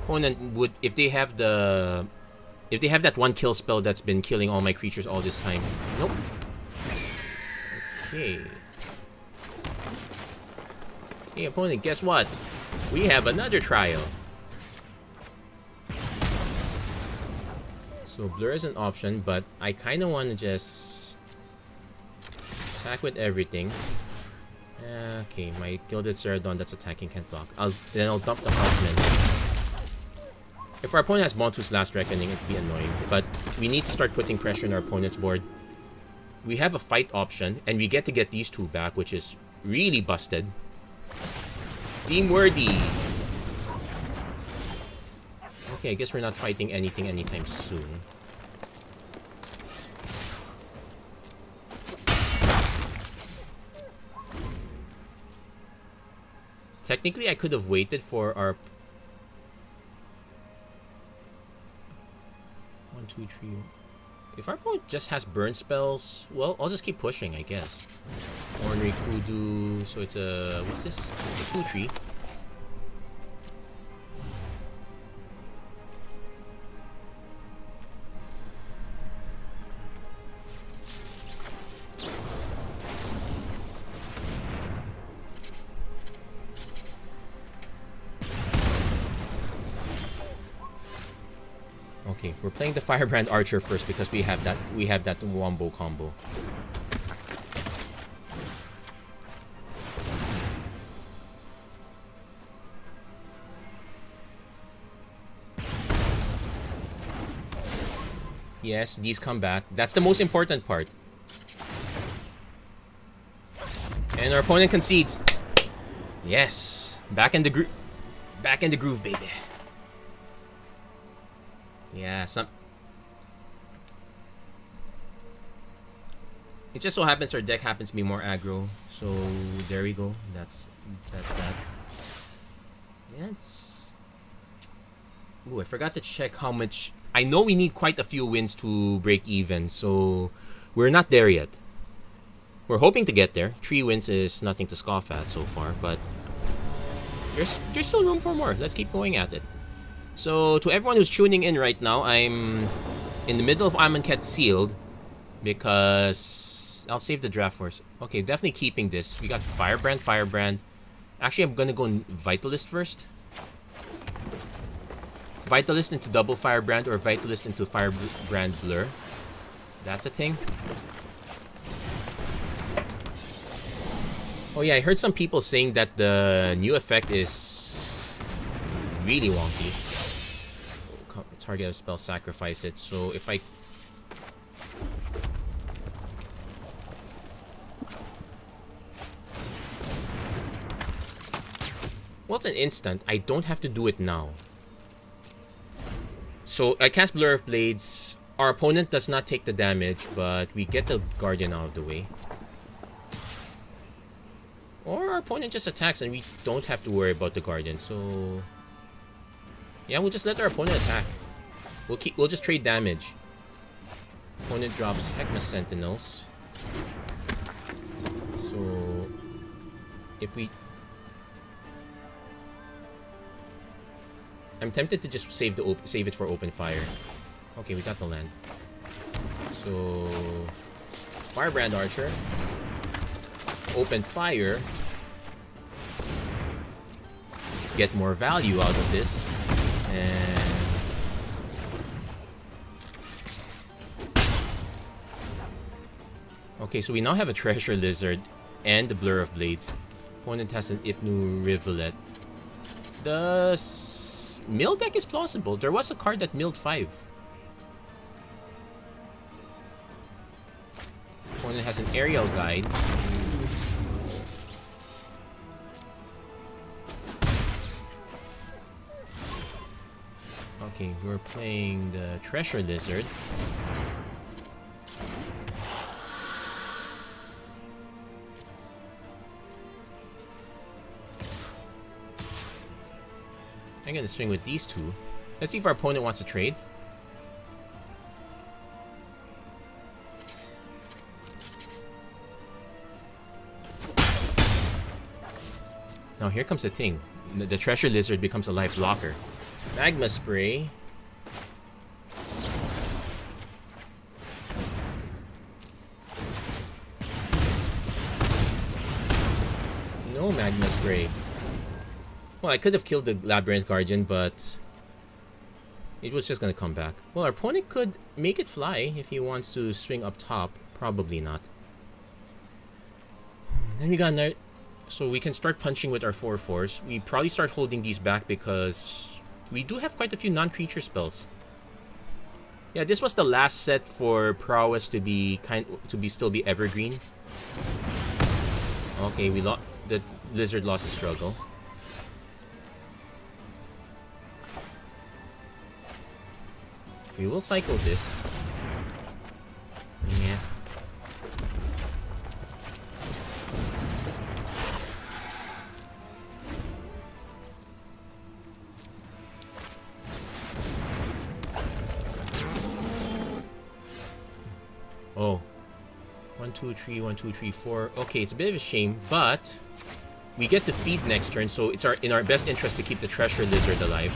Opponent would, if they have that one kill spell that's been killing all my creatures all this time. Nope. Okay. Hey opponent, guess what? We have another trial. So Blur is an option, but I kind of want to just attack with everything. Okay, my Gilded Ceradon that's attacking can't block. Then I'll dump the Horseman. If our opponent has Bontu's Last Reckoning, it'd be annoying. But we need to start putting pressure on our opponent's board. We have a fight option, and we get to get these 2 back, which is really busted. Team worthy. Okay, I guess we're not fighting anything anytime soon. Technically, I could have waited for our... 1, 2, 3... If our opponent just has burn spells, well, I'll just keep pushing, I guess. Ornery Kudu, so it's a... What's this? It's a 2-3. Okay, we're playing the Firebrand Archer first because we have that wombo combo. Yes, these come back. That's the most important part. And our opponent concedes. Yes, back in the groove, baby. Yeah, it just so happens our deck happens to be more aggro, so there we go. That's that. Yeah, it's. Ooh, I forgot to check how much. I know we need quite a few wins to break even, so we're not there yet. We're hoping to get there. 3 wins is nothing to scoff at so far, but there's still room for more. Let's keep going at it. So to everyone who's tuning in right now, I'm in the middle of Amonkhet Sealed because I'll save the draft first. Okay, definitely keeping this. We got Firebrand. Actually, I'm gonna go Vitalist first. Vitalist into double Firebrand or Vitalist into Firebrand Blur. That's a thing. Oh yeah, I heard some people saying that the new effect is really wonky. It's hard to get a spell sacrifice it, so if I... Well, it's an instant. I don't have to do it now. So I cast Blur of Blades. Our opponent does not take the damage, but we get the Guardian out of the way. Or our opponent just attacks and we don't have to worry about the Guardian, so... Yeah, we'll just let our opponent attack. We'll just trade damage. Opponent drops Heckma Sentinels. So... If we... I'm tempted to just save it for open fire. Okay, we got the land. So... Firebrand Archer. Open fire. Get more value out of this. And... Okay, so we now have a Treasure Lizard and the Blur of Blades. Opponent has an Ipnu Rivulet. The mill deck is plausible. There was a card that milled 5. Opponent has an Aerial Guide. Okay, we're playing the Treasure Lizard. I'm gonna swing with these two. Let's see if our opponent wants to trade. Now here comes the thing. The Treasure Lizard becomes a life blocker. Magma Spray. No Magma Spray. Well, I could have killed the Labyrinth Guardian, but it was just gonna come back. Well, our opponent could make it fly if he wants to swing up top. Probably not. Then we got another... So we can start punching with our 4/4s. We probably start holding these back because we do have quite a few non-creature spells. Yeah, this was the last set for prowess to still be evergreen. Okay, the lizard lost the struggle. We will cycle this. Yeah. Oh. 1, 2, 3, 1, 2, 3, 4. Okay, it's a bit of a shame, but we get to feed next turn, so it's in our best interest to keep the Treasure Lizard alive.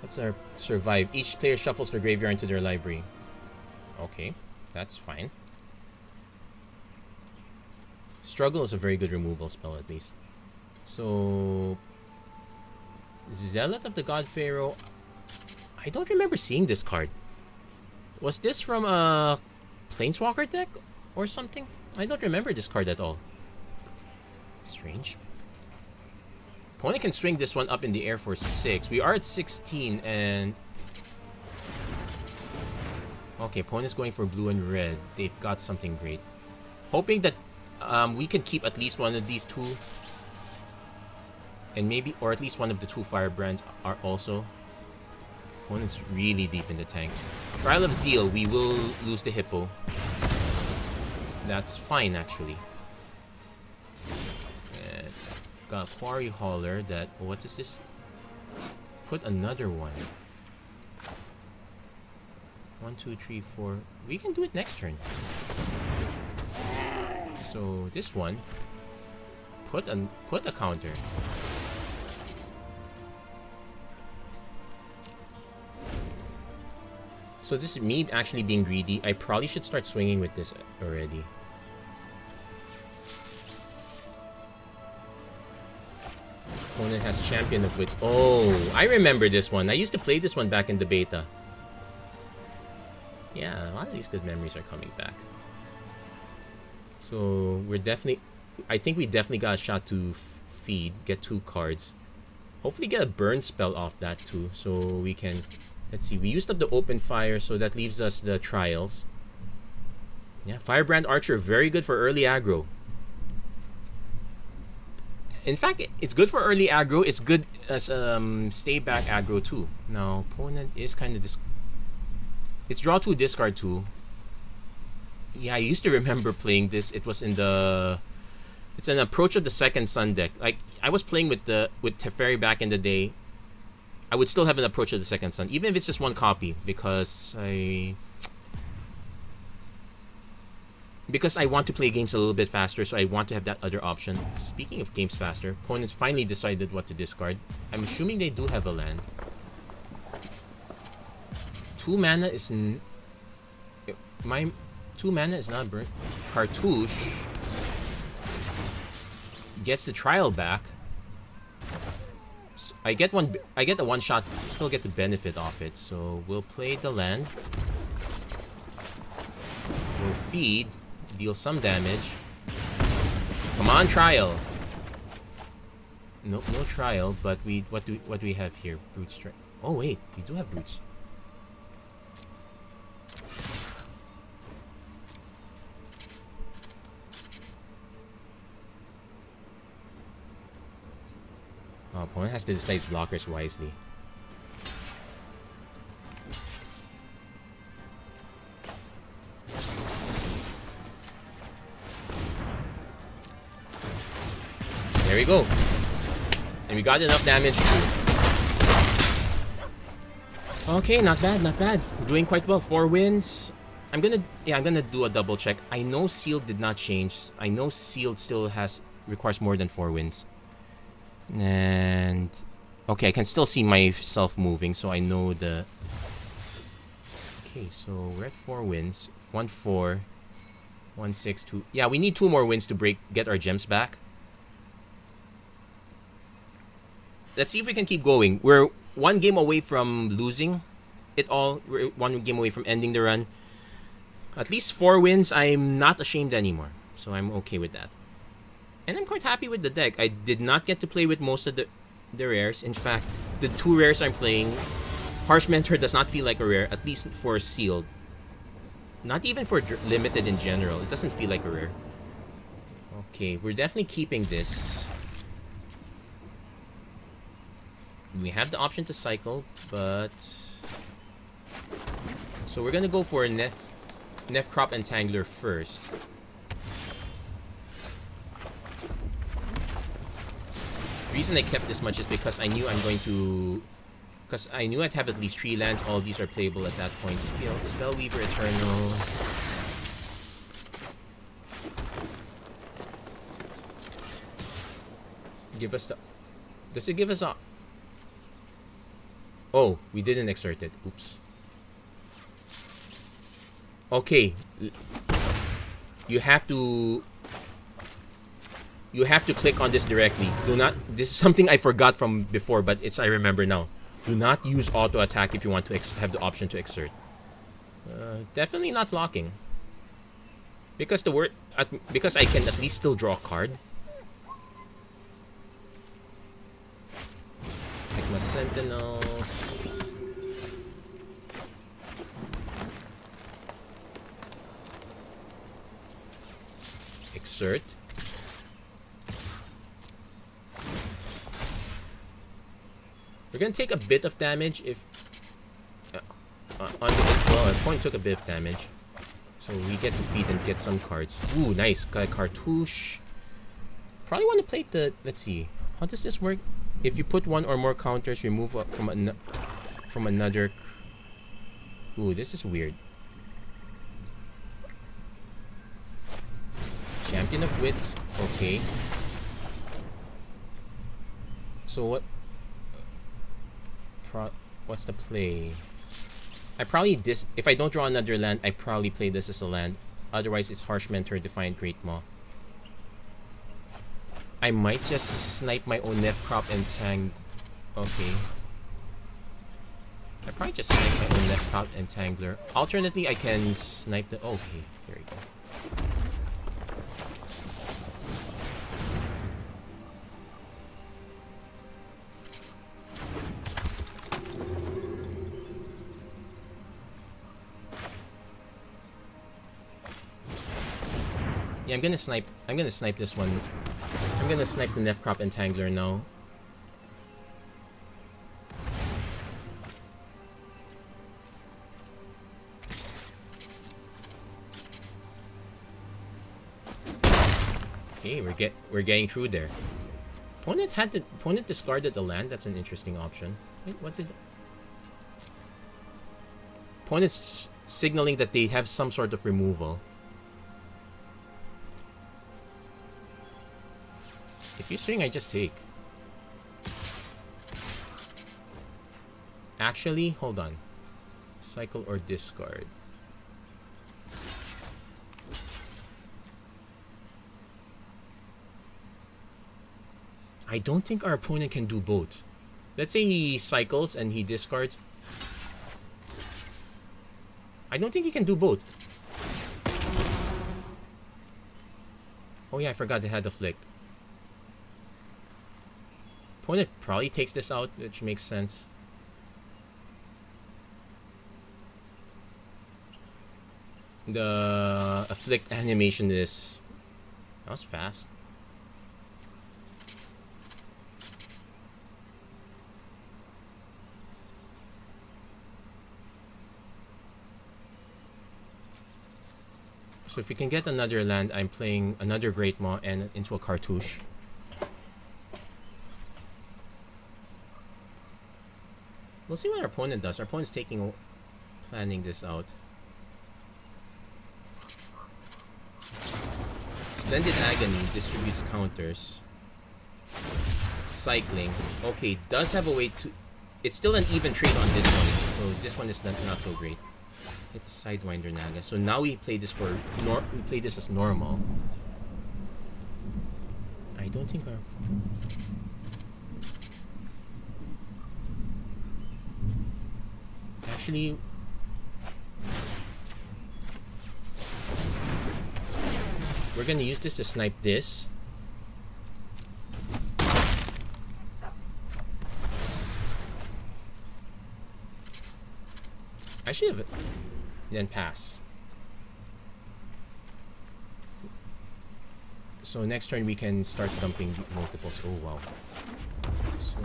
Let's survive. Each player shuffles their graveyard into their library. Okay, that's fine. Struggle is a very good removal spell at least. So Zealot of the God Pharaoh. I don't remember seeing this card. Was this from a Planeswalker deck or something? I don't remember this card at all. Strange. Opponent can swing this one up in the air for 6. We are at 16 and... Okay, opponent's going for blue and red. They've got something great. Hoping that we can keep at least one of these two. And maybe, or at least one of the two Firebrands are also. Opponent's really deep in the tank. Trial of Zeal, we will lose the Hippo. That's fine, actually. And got Quarry Hauler that... What is this? Put another one. 1, 2, 3, 4. We can do it next turn. So this one, put a counter. So this is me actually being greedy. I probably should start swinging with this already. Opponent has Champion of Wits. Oh, I remember this one. I used to play this one back in the beta. Yeah, a lot of these good memories are coming back. So we're definitely... I think we definitely got a shot to feed, get 2 cards. Hopefully get a burn spell off that too, so we can... Let's see, we used up the open fire, so that leaves us the trials. Yeah, Firebrand Archer, very good for early aggro. In fact, it's good for early aggro. It's good as stay back aggro too. Now, opponent is kind of this. It's draw 2, discard 2. Yeah, I used to remember playing this. It was in the. It's an Approach of the Second Sun deck. Like I was playing with Teferi back in the day. I would still have an Approach of the Second Sun, even if it's just 1 copy, because I want to play games a little bit faster, so I want to have that other option. Speaking of games faster, opponents finally decided what to discard. I'm assuming they do have a land. 2 mana is my 2 mana is not burnt. Cartouche gets the trial back. So I get a 1 shot, still get the benefit off it. So we'll play the land. We'll feed, deal some damage. Come on, trial. No trial, but what do we have here? Brute strike. Oh wait, we do have brutes. Oh, opponent has to decide his blockers wisely. There we go. And we got enough damage too. Okay, not bad, not bad. We're doing quite well. 4 wins. I'm gonna do a double check. I know Sealed did not change. I know Sealed still requires more than 4 wins. And okay, I can still see myself moving, so I know the... Okay, so we're at 4 wins. 1, 4, 1, 6, 2. Yeah, we need 2 more wins to get our gems back. Let's see if we can keep going. We're 1 game away from losing it all. We're 1 game away from ending the run. At least 4 wins. I'm not ashamed anymore, so I'm okay with that. And I'm quite happy with the deck. I did not get to play with most of the rares. In fact, the 2 rares I'm playing, Harsh Mentor does not feel like a rare, at least for Sealed. Not even for Limited in general. It doesn't feel like a rare. Okay, we're definitely keeping this. We have the option to cycle, but... So we're gonna go for a Nefcrop Entangler first. The reason I kept this much is because I knew I knew I'd have at least 3 lands. All of these are playable at that point. Spellweaver Eternal. Give us the... Does it give us a... Oh, we didn't exert it. Oops. Okay. You have to... you have to click on this directly. Do not. This is something I forgot from before, but I remember now. Do not use auto attack if you want to have the option to exert. Definitely not blocking. Because because I can at least still draw a card. Sigma Sentinels. Exert. We're gonna take a bit of damage if on the well, our opponent took a bit of damage, so we get to feed and get some cards. Ooh, nice, got a cartouche. Probably want to play the. Let's see, how does this work? If you put one or more counters, remove from another. Ooh, this is weird. Champion of Wits. Okay. So what? What's the play? I probably if I don't draw another land, I probably play this as a land. Otherwise, it's Harsh Mentor, Defiant Great Maw. I might just snipe my own Nef Crop and Tang. Okay. I probably just snipe my own Nef Crop and Tangler. Alternately, I can snipe the. Okay, there we go. Yeah, I'm gonna snipe this one. I'm gonna snipe the Nef Crop Entangler now. Okay, we're getting through there. Opponent discarded the land. That's an interesting option. Wait, what is it? Opponent's signaling that they have some sort of removal. If you swing, I just take. Actually, hold on. Cycle or discard. I don't think our opponent can do both. Let's say he cycles and he discards. I don't think he can do both. Oh yeah, I forgot they had the flick. Opponent probably takes this out, which makes sense. The afflict animation is... That was fast. So if we can get another land, I'm playing another Great Maw and into a cartouche. We'll see what our opponent does. Our opponent's planning this out. Splendid Agony distributes counters. Cycling. Okay, does have a way to... It's still an even trade on this one, so this one is not so great. Hit the Sidewinder Naga. So now we play this we play this as normal. I don't think our... Actually, we're gonna use this to snipe this. I should have then pass. So next turn we can start dumping multiples. Oh wow. So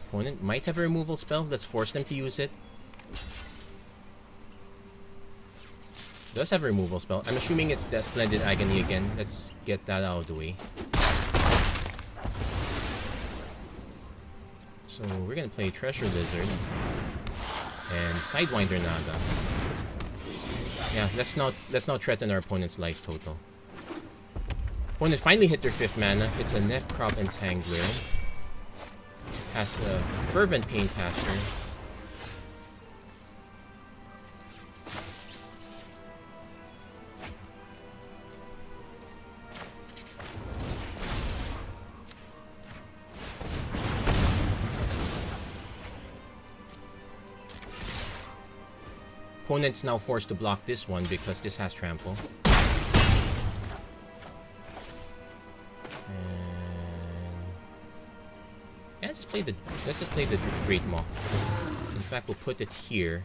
opponent might have a removal spell. Let's force them to use it. Does have a removal spell. I'm assuming it's the Splendid Agony again. Let's get that out of the way. So we're gonna play Treasure Lizard and Sidewinder Naga. Yeah, let's not threaten our opponent's life total. Opponent finally hit their 5th mana. It's a Nef Crop Entangler. Has a Fervent Paincaster. opponent's now forced to block this one because this has trample. And yeah, let's just play the Great Maw. In fact, we'll put it here.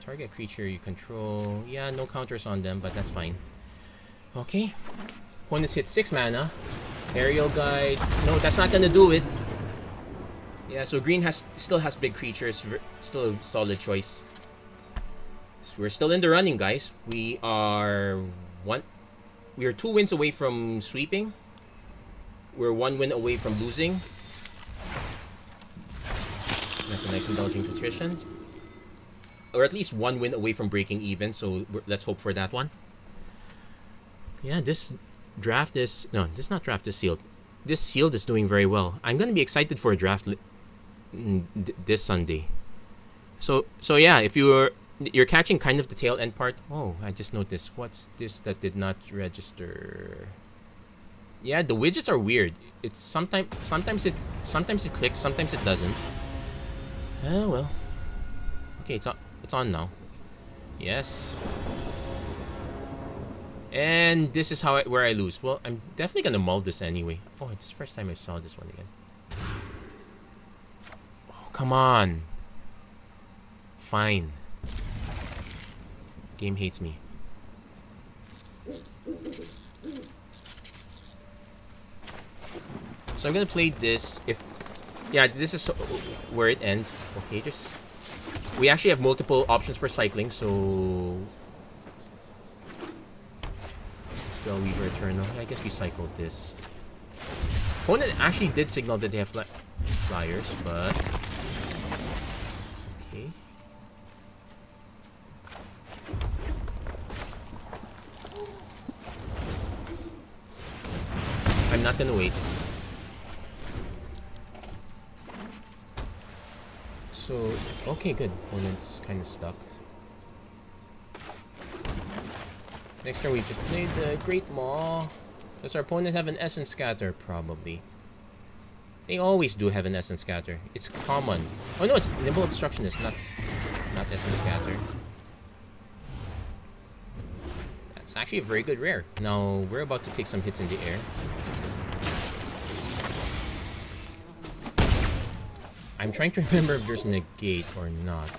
Target creature you control. Yeah, no counters on them, but that's fine. Okay. Opponents hit 6 mana. Aerial Guide. No, that's not gonna do it. Yeah, so green still has big creatures. Still a solid choice. So we're still in the running, guys. We are 2 wins away from sweeping. We're 1 win away from losing. That's a nice indulging patrician. Or at least 1 win away from breaking even, so let's hope for that one. Yeah, this draft is... No, this is not draft, this sealed. This sealed is doing very well. I'm going to be excited for a draft this Sunday. So yeah, if you're catching kind of the tail end part. Oh, I just noticed. What's this that did not register? Yeah, the widgets are weird. It's sometimes it clicks, sometimes it doesn't. Oh well. Okay, it's on now. Yes. And this is where I lose. Well, I'm definitely gonna mull this anyway. Oh, it's the first time I saw this one again. Oh, come on. Fine. Game hates me. So I'm gonna play this. Yeah, this is where it ends. Okay, we actually have multiple options for cycling, so Spellweaver Eternal. I guess we cycled this. Opponent actually did signal that they have flyers, but okay. I'm not gonna wait. So, okay, good. Opponent's kind of stuck. Next turn, we just played the Great Maw. Does our opponent have an Essence Scatter? Probably. They always do have an Essence Scatter. It's common. Oh no, it's Nimble Obstructionist, not Essence Scatter. That's actually a very good rare. Now, we're about to take some hits in the air. I'm trying to remember if there's a negate or not.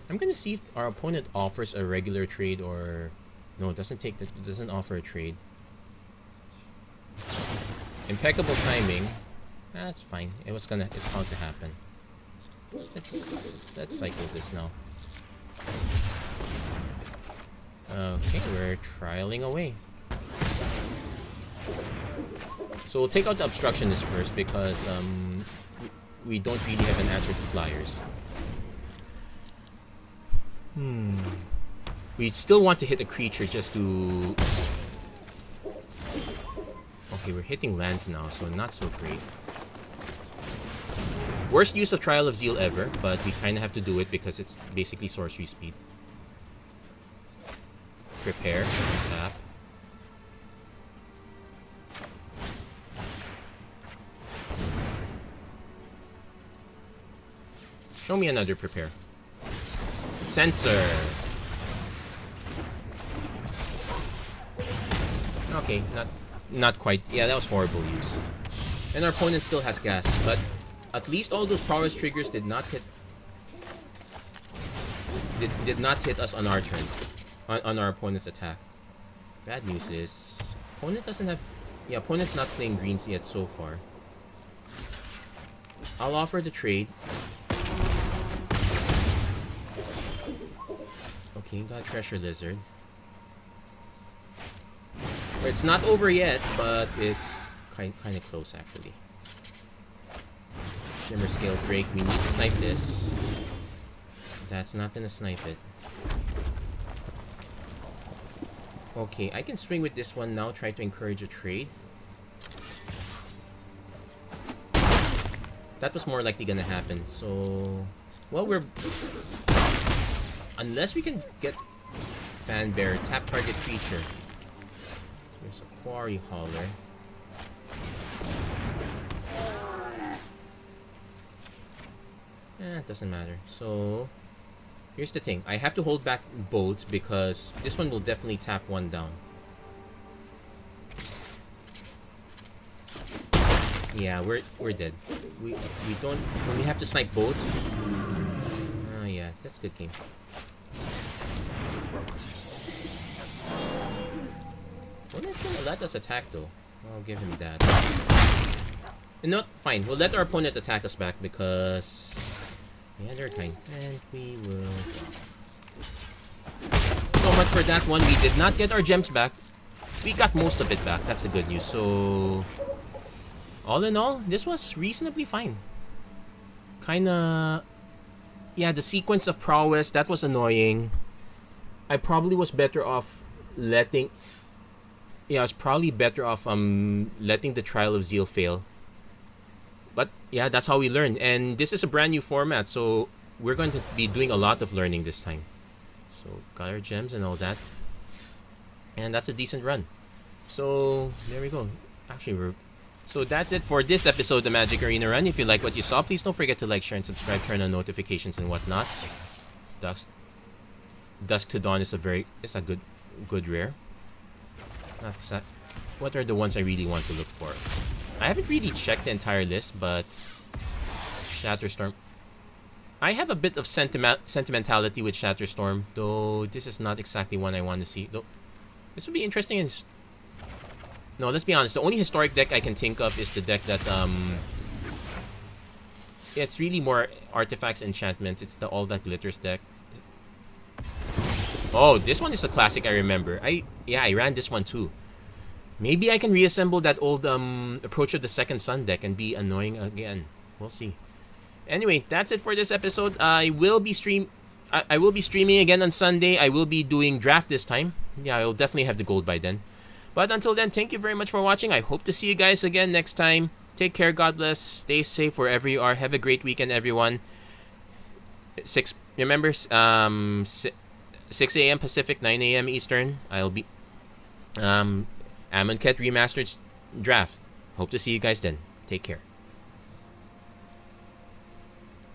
I'm gonna see if our opponent offers a regular trade or... No, it doesn't offer a trade. Impeccable timing. That's fine. It's bound to happen. Let's cycle this now. Okay, we're trialing away. So we'll take out the Obstructionist first because we don't really have an answer to flyers. We still want to hit a creature just to... Okay, we're hitting lands now, so not so great. Worst use of Trial of Zeal ever, but we kind of have to do it because it's basically sorcery speed. Prepare, tap. Show me another prepare. Censor. Okay, not quite. Yeah, that was horrible use. And our opponent still has gas, but at least all those prowess triggers did not hit us on our turn, on our opponent's attack. Bad news is opponent doesn't have. Yeah, opponent's not playing greens yet so far. I'll offer the trade. Okay, got Treasure Lizard. It's not over yet, but it's kind of close actually. Shimmer Scale Drake, we need to snipe this. That's not gonna snipe it. Okay, I can swing with this one now, try to encourage a trade. That was more likely gonna happen, so... Well, we're... Unless we can get Fan Bearer, tap target creature. There's a Quarry Hauler. It doesn't matter. So, here's the thing. I have to hold back both because this one will definitely tap one down. Yeah, we're dead. We don't... We have to snipe both. Oh yeah, that's a good game. Well, that's gonna let us attack though. I'll give him that. No, fine. We'll let our opponent attack us back because... Yeah, they're kind. And we will... So much for that one. We did not get our gems back. We got most of it back. That's the good news. So... All in all, this was reasonably fine. Kinda... Yeah, the sequence of prowess, that was annoying. I probably was better off letting... Yeah, I was probably better off letting the Trial of Zeal fail. But yeah, that's how we learn. And this is a brand new format, so we're going to be doing a lot of learning this time. So, got our gems and all that. And that's a decent run. So, there we go. Actually, So that's it for this episode of the Magic Arena Run. If you like what you saw, please don't forget to like, share, and subscribe. Turn on notifications and whatnot. Dusk to Dawn is a good rare. Not exact. What are the ones I really want to look for? I haven't really checked the entire list, but Shatterstorm. I have a bit of sentimentality with Shatterstorm, though this is not exactly one I want to see. Though this would be interesting. No, let's be honest. The only historic deck I can think of is the deck that it's really more artifacts, enchantments. It's the All That Glitters deck. Oh, this one is a classic. I remember. I ran this one too. Maybe I can reassemble that old Approach of the Second Sun deck and be annoying again. We'll see. Anyway, that's it for this episode. I will be streaming again on Sunday. I will be doing draft this time. Yeah, I'll definitely have the gold by then. But until then, thank you very much for watching. I hope to see you guys again next time. Take care, God bless, stay safe wherever you are. Have a great weekend, everyone. Remember, 6 a.m. Pacific, 9 a.m. Eastern. I'll be Amonkhet Remastered draft. Hope to see you guys then. Take care.